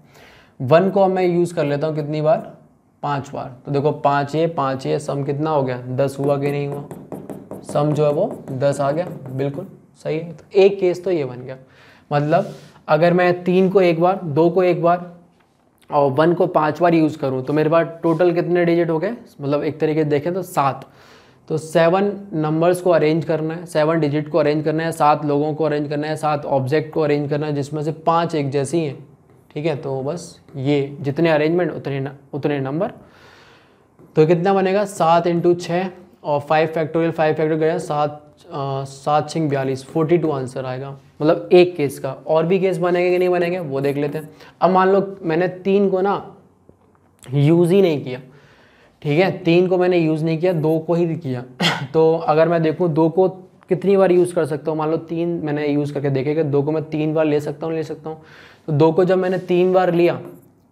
1 को अब मैं यूज़ कर लेता हूँ कितनी बार, 5 बार। तो देखो 5 ये सम कितना हो गया 10 हुआ कि नहीं हुआ, सम जो है वो 10 आ गया, बिल्कुल सही है। तो एक केस तो ये बन गया। मतलब अगर मैं 3 को एक बार, 2 को एक बार और 1 को 5 बार यूज़ करूँ तो मेरे पास टोटल कितने डिजिट हो गए, मतलब एक तरीके से देखें तो 7। तो 7 नंबर्स को अरेंज करना है, 7 डिजिट को अरेंज करना है, 7 लोगों को अरेंज करना है, 7 ऑब्जेक्ट को अरेंज करना है, जिसमें से 5 एक जैसी हैं। ठीक है, तो बस ये जितने अरेंजमेंट उतने नंबर। तो कितना बनेगा 7 × 6 और 5 फैक्टोरियल गया 7 7 6 42 42 आंसर आएगा। मतलब एक केस का। और भी केस बनेंगे कि नहीं बनेंगे वो देख लेते हैं। अब मान लो मैंने 3 को ना यूज़ ही नहीं किया, ठीक है, 3 को मैंने यूज़ नहीं किया, 2 को ही किया। तो अगर मैं देखूँ 2 को कितनी बार यूज़ कर सकता हूँ, मान लो 3 मैंने यूज़ करके देखेगा, 2 को मैं 3 बार ले सकता हूँ। तो 2 को जब मैंने 3 बार लिया,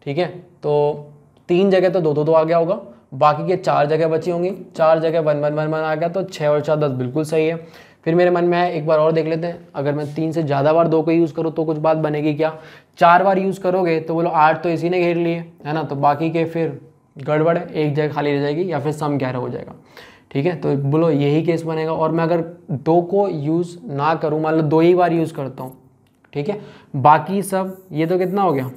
ठीक है, तो 3 जगह तो 2 2 2 आ गया होगा, बाकी के 4 जगह बची होंगी, 4 जगह 1 1 1 1 आ गया। तो 6 और 4 10 बिल्कुल सही है। फिर मेरे मन में आया एक बार और देख लेते हैं, अगर मैं 3 से ज़्यादा बार 2 को यूज़ करूँ तो कुछ बात बनेगी क्या। 4 बार यूज़ करोगे तो बोलो 8 तो इसी ने घेर लिए, है ना, तो बाकी के फिर गड़बड़ है, एक जगह खाली रह जाएगी या फिर सम 11 हो जाएगा। ठीक है, तो बोलो यही केस बनेगा। और मैं अगर 2 को यूज़ ना करूँ, मान लो 2 ही बार यूज़ करता हूँ, ठीक है, बाकी सब ये तो कितना हो गया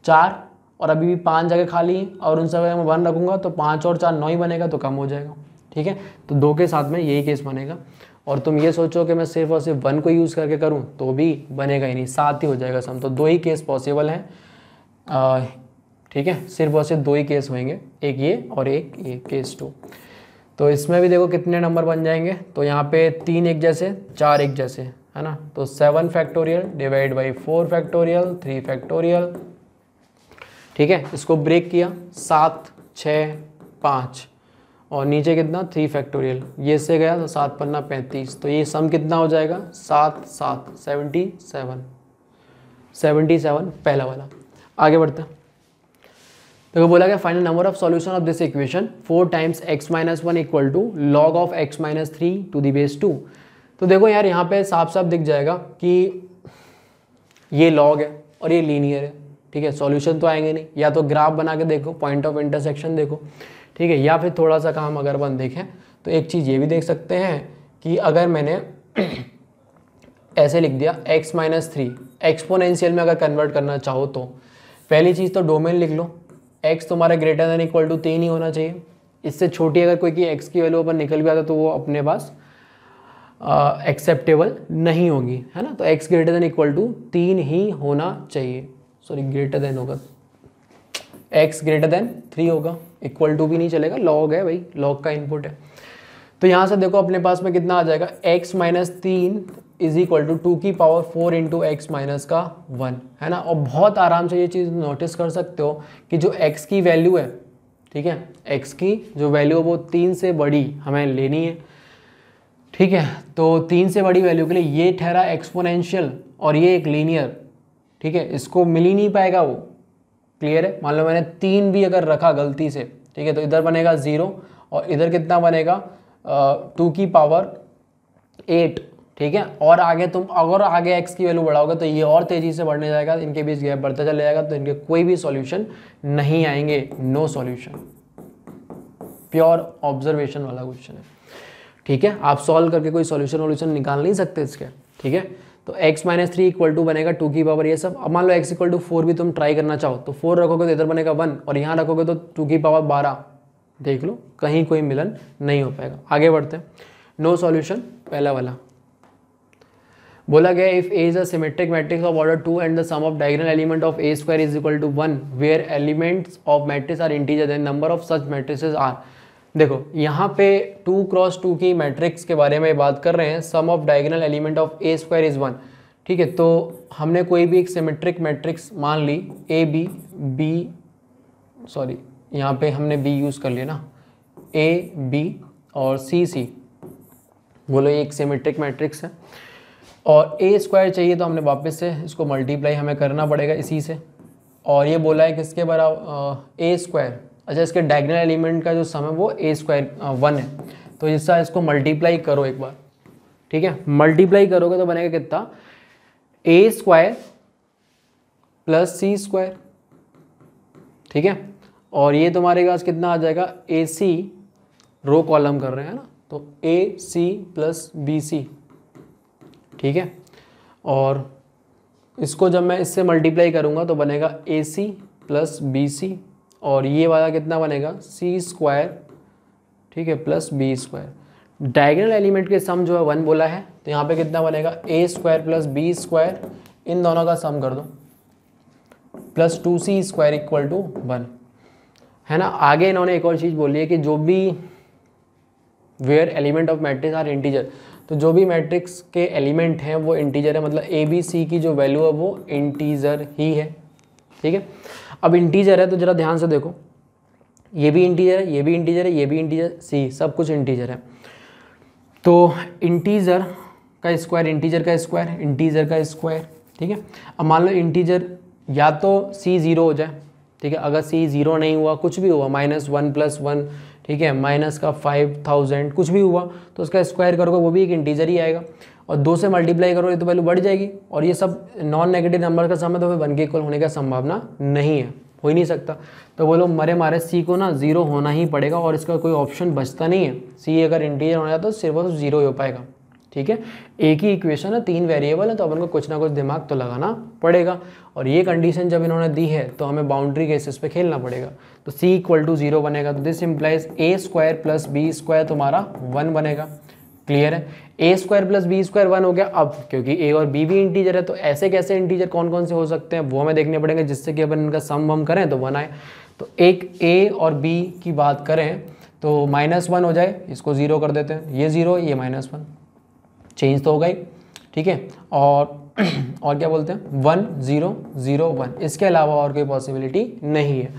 4 और अभी भी 5 जगह खाली है और उन सब जगह मैं 1 रखूँगा तो 5 और 4 9 ही बनेगा, तो कम हो जाएगा। ठीक है, तो 2 के साथ में यही केस बनेगा। और तुम ये सोचो कि मैं सिर्फ और सिर्फ 1 को यूज़ करके करूँ तो भी बनेगा ही नहीं, 7 ही हो जाएगा सम। तो 2 ही केस पॉसिबल हैं। ठीक है, सिर्फ और सिर्फ 2 ही केस होंगे, एक ये और एक ये केस 2। तो इसमें भी देखो कितने नंबर बन जाएंगे, तो यहाँ पे 3 एक जैसे 4 एक जैसे, है ना। तो 7 factorial divide by 4 factorial 3 factorial. ठीक है, इसको ब्रेक किया 7 6 5 और नीचे कितना 3 फैक्टोरियल, ये से गया तो 7 पन्ना 35। तो ये सम कितना हो जाएगा 7 7 77 पहला वाला। आगे बढ़ते हैं। देखो बोला गया final number of solution of this equation 4 times x minus 1 equal to log of x minus 3 to the base 2। तो देखो यार यहाँ पे साफ साफ दिख जाएगा कि ये लॉग है और ये लीनियर है। ठीक है, सॉल्यूशन तो आएंगे नहीं, या तो ग्राफ बना के देखो, पॉइंट ऑफ इंटरसेक्शन देखो, ठीक है, या फिर थोड़ा सा काम अगर अपन देखें तो एक चीज़ ये भी देख सकते हैं कि अगर मैंने ऐसे लिख दिया x माइनस 3 एक्सपोनेंशियल में अगर कन्वर्ट करना चाहो तो पहली चीज़ तो डोमेन लिख लो, x तुम्हारा ग्रेटर देन इक्वल टू 3 ही होना चाहिए। इससे छोटी अगर कोई की x की वैल्यू पर निकल भी आता तो वो अपने पास एक्सेप्टेबल नहीं होगी, है ना। तो x greater than equal to 3 ही होना चाहिए, सॉरी ग्रेटर देन होगा, x ग्रेटर देन 3 होगा, इक्वल टू भी नहीं चलेगा, लॉग है भाई, लॉग का इनपुट है। तो यहाँ से देखो अपने पास में कितना आ जाएगा x minus 3 is equal to 2 की पावर 4 इंटू एक्स माइनस का 1, है ना। और बहुत आराम से ये चीज़ नोटिस कर सकते हो कि जो x की वैल्यू है, ठीक है, x की जो वैल्यू है वो 3 से बड़ी हमें लेनी है। ठीक है, तो 3 से बड़ी वैल्यू के लिए ये ठहरा एक्सपोनेंशियल और ये एक लीनियर, ठीक है, इसको मिल ही नहीं पाएगा वो। क्लियर है, मान लो मैंने 3 भी अगर रखा गलती से, ठीक है, तो इधर बनेगा 0 और इधर कितना बनेगा 2 की पावर 8, ठीक है। और आगे तुम अगर आगे x की वैल्यू बढ़ाओगे तो ये और तेज़ी से बढ़ने जाएगा, इनके बीच गैप बढ़ता चला जाएगा, तो इनके कोई भी सॉल्यूशन नहीं आएंगे, नो सॉल्यूशन। प्योर ऑब्जर्वेशन वाला क्वेश्चन है, ठीक है, आप सॉल्व करके कोई सॉल्यूशन निकाल नहीं सकते इसके। ठीक है, तो x माइनस 3 इक्वल टू बनेगा 2 की पावर ये सब। अब मान लो x इक्वल टू 4 भी तुम ट्राई करना चाहो तो 4 रखोगे तो इधर बनेगा 1 और यहाँ रखोगे तो 2 की पावर 12। देख लो कहीं कोई मिलन नहीं हो पाएगा। आगे बढ़ते हैं, नो सॉल्यूशन पहला वाला। बोला गया if A is a symmetric matrix of order 2 and the sum of diagonal element of A square is equal to 1 where elements of matrix are integer then number of such matrices are. देखो यहाँ पे 2x2 की matrix के बारे में बात कर रहे हैं, sum of diagonal element of a square is 1। ठीक है, तो हमने कोई भी एक सिमेट्रिक मैट्रिक्स मान ली ए बी बी, सॉरी यहाँ पे हमने बी यूज़ कर लिया ना, ए बी और सी सी, बोलो ये एक सिमेट्रिक मैट्रिक्स है और ए स्क्वायर चाहिए तो हमने वापस से इसको मल्टीप्लाई हमें करना पड़ेगा इसी से। और ये बोला है किसके बराबर, ए स्क्वायर। अच्छा, इसके डायगोनल एलिमेंट का जो सम है वो ए स्क्वायर 1 है, तो इसका इसको मल्टीप्लाई करो एक बार। ठीक है, मल्टीप्लाई करोगे तो बनेगा कितना, ए स्क्वायर प्लस सी स्क्वायर। ठीक है, और ये तुम्हारे पास कितना आ जाएगा, ए सी, रो कॉलम कर रहे हैं ना, तो ए सी प्लस बी सी। ठीक है, और इसको जब मैं इससे मल्टीप्लाई करूँगा तो बनेगा ए सी प्लस बी सी, और ये वाला कितना बनेगा, सी स्क्वायर, ठीक है, plus b square. Diagonal element के सम जो है 1 बोला है, तो यहाँ पे कितना बनेगा, ए स्क्वायर प्लस बी स्क्वायर, इन दोनों का सम कर दो, plus 2c square equal to 1, है ना। आगे इन्होंने एक और चीज़ बोली है कि जो भी where element of matrix are integer, तो जो भी मैट्रिक्स के एलिमेंट हैं वो इंटीजर है, मतलब ए बी सी की जो वैल्यू है वो इंटीजर ही है। ठीक है, अब इंटीजर है तो जरा ध्यान से देखो, ये भी इंटीजर है, ये भी इंटीजर है, ये भी इंटीजर, सी सब कुछ इंटीजर है। तो इंटीजर का स्क्वायर, इंटीजर का स्क्वायर, इंटीजर का स्क्वायर। ठीक है, अब मान लो इंटीजर या तो सी 0 हो जाए, ठीक है, अगर सी 0 नहीं हुआ, कुछ भी हुआ, -1 + 1, ठीक है, माइनस का 5000 कुछ भी हुआ, तो उसका स्क्वायर करोगे वो भी एक इंटीजर ही आएगा, और 2 से मल्टीप्लाई करोगे तो वैल्यू बढ़ जाएगी, और ये सब नॉन नेगेटिव नंबर का सम है, तो फिर 1 के इक्वल होने का संभावना नहीं है, हो ही नहीं सकता। तो बोलो मरे मारे सी को ना 0 होना ही पड़ेगा, और इसका कोई ऑप्शन बचता नहीं है। सी अगर इंटीजर होना है तो सिर्फ 0 ही हो पाएगा। ठीक है, एक ही इक्वेशन है, 3 वेरिएबल है, तो अपन को कुछ ना कुछ दिमाग तो लगाना पड़ेगा, और ये कंडीशन जब इन्होंने दी है तो हमें बाउंड्री केसेस पे खेलना पड़ेगा। तो c = 0 बनेगा, तो this implies a square plus b square तुम्हारा 1 बनेगा। क्लियर है, a square plus b square 1 हो गया। अब क्योंकि ए और बी भी इंटीजर है, तो ऐसे कैसे इंटीजर कौन कौन से हो सकते हैं वो हमें देखने पड़ेंगे, जिससे कि अपन इनका सम वम करें तो 1 आए। तो एक ए और बी की बात करें तो -1 हो जाए, इसको 0 कर देते हैं, ये 0 ये -1, चेंज तो हो गई। ठीक है, और क्या बोलते हैं, 1 0 0 1, इसके अलावा और कोई पॉसिबिलिटी नहीं है।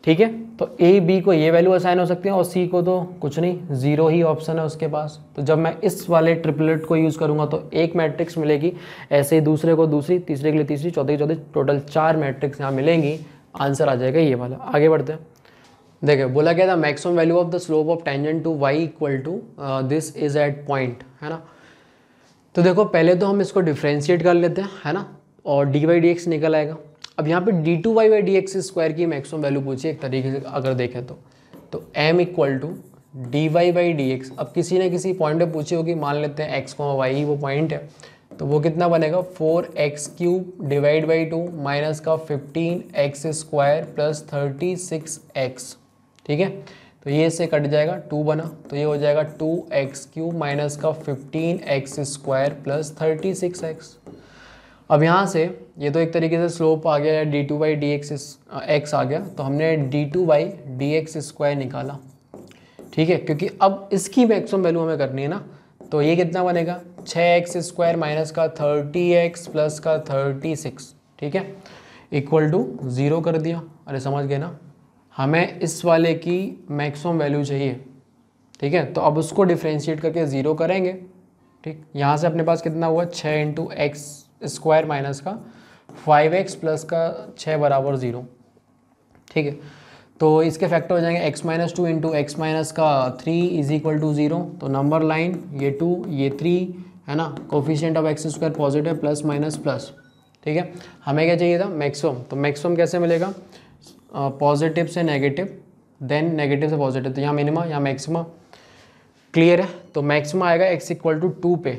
ठीक है, तो ए बी को ये वैल्यू असाइन हो सकती है, और सी को तो कुछ नहीं, 0 ही ऑप्शन है उसके पास। तो जब मैं इस वाले ट्रिपलेट को यूज़ करूँगा तो एक मैट्रिक्स मिलेगी, ऐसे ही दूसरे को दूसरी, तीसरे के लिए तीसरी, चौथे की चौथी, टोटल 4 मैट्रिक्स यहाँ मिलेंगी। आंसर आ जाएगा ये वाला। आगे बढ़ते हैं, देखिए बोला गया था maximum value of the slope of tangent to y equal to this is at point, है ना। तो देखो पहले तो हम इसको डिफ्रेंशिएट कर लेते हैं, है ना, और dy/dx निकल आएगा। अब यहाँ पे d2y/dx² की मैक्सिमम वैल्यू पूछी एक तरीके से अगर देखें तो m = dy/dx। अब किसी न किसी पॉइंट पे पूछी होगी, मान लेते हैं x, y वो पॉइंट है, तो वो कितना बनेगा, 4x³ / 2 माइनस का 15x² प्लस 36x। ठीक है, तो ये से कट जाएगा, 2 बना, तो ये हो जाएगा 2x³ माइनस का 15x² प्लस 36x। अब यहाँ से ये तो एक तरीके से स्लोप आ गया, या d2/dx x आ गया, तो हमने d2/dx² निकाला। ठीक है, क्योंकि अब इसकी मैक्सिमम वैल्यू हमें करनी है ना, तो ये कितना बनेगा, 6x² माइनस का 30x प्लस का 36। ठीक है, इक्वल टू 0 कर दिया। अरे समझ गए ना, हमें इस वाले की मैक्सिमम वैल्यू चाहिए। ठीक है, तो अब उसको डिफ्रेंशिएट करके 0 करेंगे। ठीक, यहाँ से अपने पास कितना हुआ, 6 × x² माइनस का 5x प्लस का 6 = 0। ठीक है, तो इसके फैक्टर हो जाएंगे x - 2 × x - का 3 = 0। तो नंबर लाइन ये 2 ये 3, है ना, coefficient of x² positive, plus minus plus. ठीक है, हमें क्या चाहिए था, मैक्सिमम। तो मैक्सिमम कैसे मिलेगा, पॉजिटिव से नेगेटिव, देन नेगेटिव से पॉजिटिव, तो यहाँ मिनिमा यहाँ मैक्सिमा। क्लियर है, तो मैक्सिमा आएगा x = 2 पे।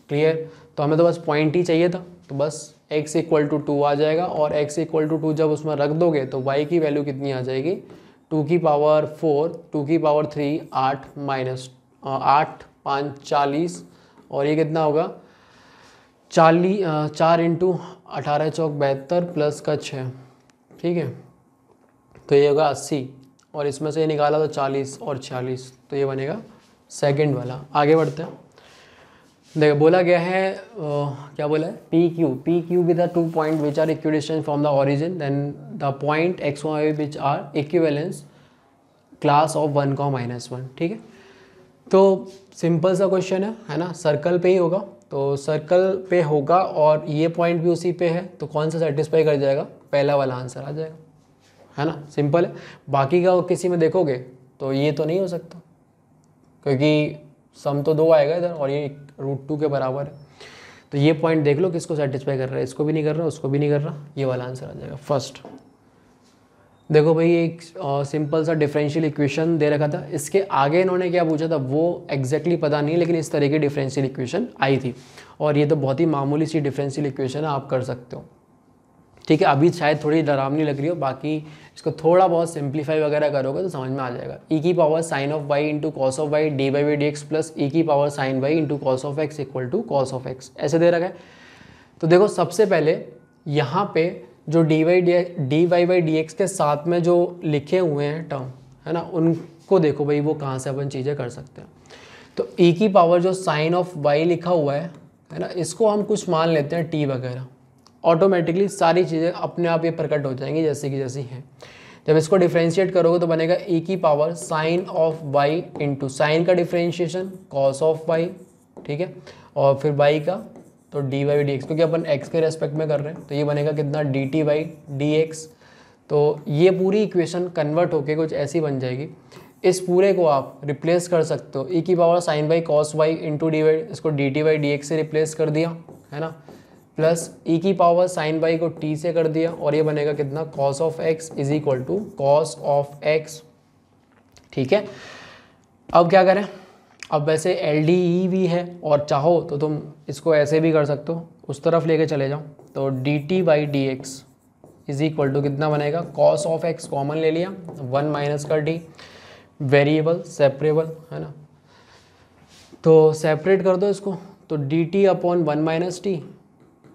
क्लियर, तो हमें तो बस पॉइंट ही चाहिए था, तो बस x = 2 आ जाएगा, और x = 2 जब उसमें रख दोगे तो y की वैल्यू कितनी आ जाएगी, 2 की पावर 4, 2 की पावर 3, 8 माइनस 8 5 40, और ये कितना होगा, 4 × 18 × 4 72 प्लस का 6। ठीक है, तो ये होगा 80, और इसमें से ये निकाला तो 40 और 46, तो ये बनेगा सेकंड वाला। आगे बढ़ते हैं। देखो बोला गया है क्या बोला है, P Q with the 2 point which are equidistant from the origin, then the point x y which are equivalence class of 1, -1। ठीक है, तो सिंपल सा क्वेश्चन है ना, सर्कल पे ही होगा, तो सर्कल पे होगा और ये पॉइंट भी उसी पे है, तो कौन सा सेटिस्फाई कर जाएगा, पहला वाला आंसर आ जाएगा, है ना, सिंपल है। बाकी का किसी में देखोगे तो ये तो नहीं हो सकता, क्योंकि सम तो 2 आएगा इधर और ये √2 के बराबर है। तो ये पॉइंट देख लो किसको सेटिस्फाई कर रहा है, इसको भी नहीं कर रहा, उसको भी नहीं कर रहा, ये वाला आंसर आ जाएगा फर्स्ट। देखो भाई एक सिंपल सा डिफरेंशियल इक्वेशन दे रखा था, इसके आगे इन्होंने क्या पूछा था वो एग्जैक्टली पता नहीं, लेकिन इस तरह की डिफरेंशियल इक्वेशन आई थी, और ये तो बहुत ही मामूली सी डिफरेंशियल इक्वेशन है, आप कर सकते हो। ठीक है, अभी शायद थोड़ी डरावनी लग रही हो, बाकी इसको थोड़ा बहुत सिंप्लीफाई वगैरह करोगे तो समझ में आ जाएगा। ई की power sine of y into cos of y d y by d x plus e की power sine y into cos of x equal to cos of x, ऐसे दे रखा है। तो देखो सबसे पहले यहाँ पे जो d y by d x के साथ में जो लिखे हुए हैं टर्म, है ना, उनको देखो भाई वो कहाँ से अपन चीज़ें कर सकते हैं। तो ई की पावर जो साइन ऑफ वाई लिखा हुआ है ना, इसको हम कुछ मान लेते हैं टी वगैरह, ऑटोमेटिकली सारी चीज़ें अपने आप ये प्रकट हो जाएंगी जैसे कि जैसी हैं। जब इसको डिफ्रेंशिएट करोगे तो बनेगा ई की power sine of y into sine का डिफ्रेंशिएशन कॉस ऑफ वाई, ठीक है, और फिर वाई का तो डी वाई डी एक्स, क्योंकि अपन एक्स के रेस्पेक्ट में कर रहे हैं, तो ये बनेगा कितना d t y d x. तो ये पूरी इक्वेशन कन्वर्ट होके कुछ ऐसी बन जाएगी। इस पूरे को आप रिप्लेस कर सकते हो, ई की power sine y cos y into d y, इसको d t y d x से रिप्लेस कर दिया, है ना, प्लस ई की पावर साइन वाई को टी से कर दिया, और ये बनेगा कितना cos of x is equal to cos of x. ठीक है, अब क्या करें, अब वैसे एल डी ई भी है, और चाहो तो तुम इसको ऐसे भी कर सकते हो, उस तरफ लेके चले जाओ, तो d t by d x is equal to कितना बनेगा, कॉस ऑफ एक्स कॉमन ले लिया, 1 माइनस कर डी, वेरिएबल सेपरेबल, है ना, तो सेपरेट कर दो इसको, तो d t upon 1 minus t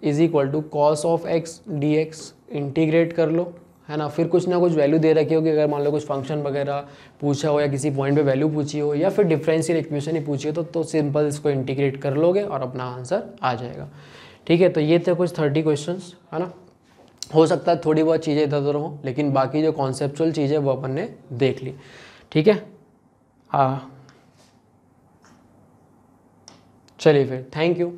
is equal to cos of x d x, integrate कर लो, है ना। फिर कुछ ना कुछ वैल्यू दे रखी होगी, अगर मान लो कुछ फंक्शन वगैरह पूछा हो या किसी पॉइंट पे वैल्यू पूछी हो या फिर डिफरेंशियल इक्वेशन ही पूछी हो, तो सिंपल इसको इंटीग्रेट कर लोगे और अपना आंसर आ जाएगा। ठीक है, तो ये थे कुछ 30 क्वेश्चंस, है ना। हो सकता है थोड़ी बहुत चीज़ें इधर उधर हो, लेकिन बाकी जो कॉन्सेप्चुअल चीज़ें वो अपन ने देख ली। ठीक है, हाँ, चलिए फिर, थैंक यू।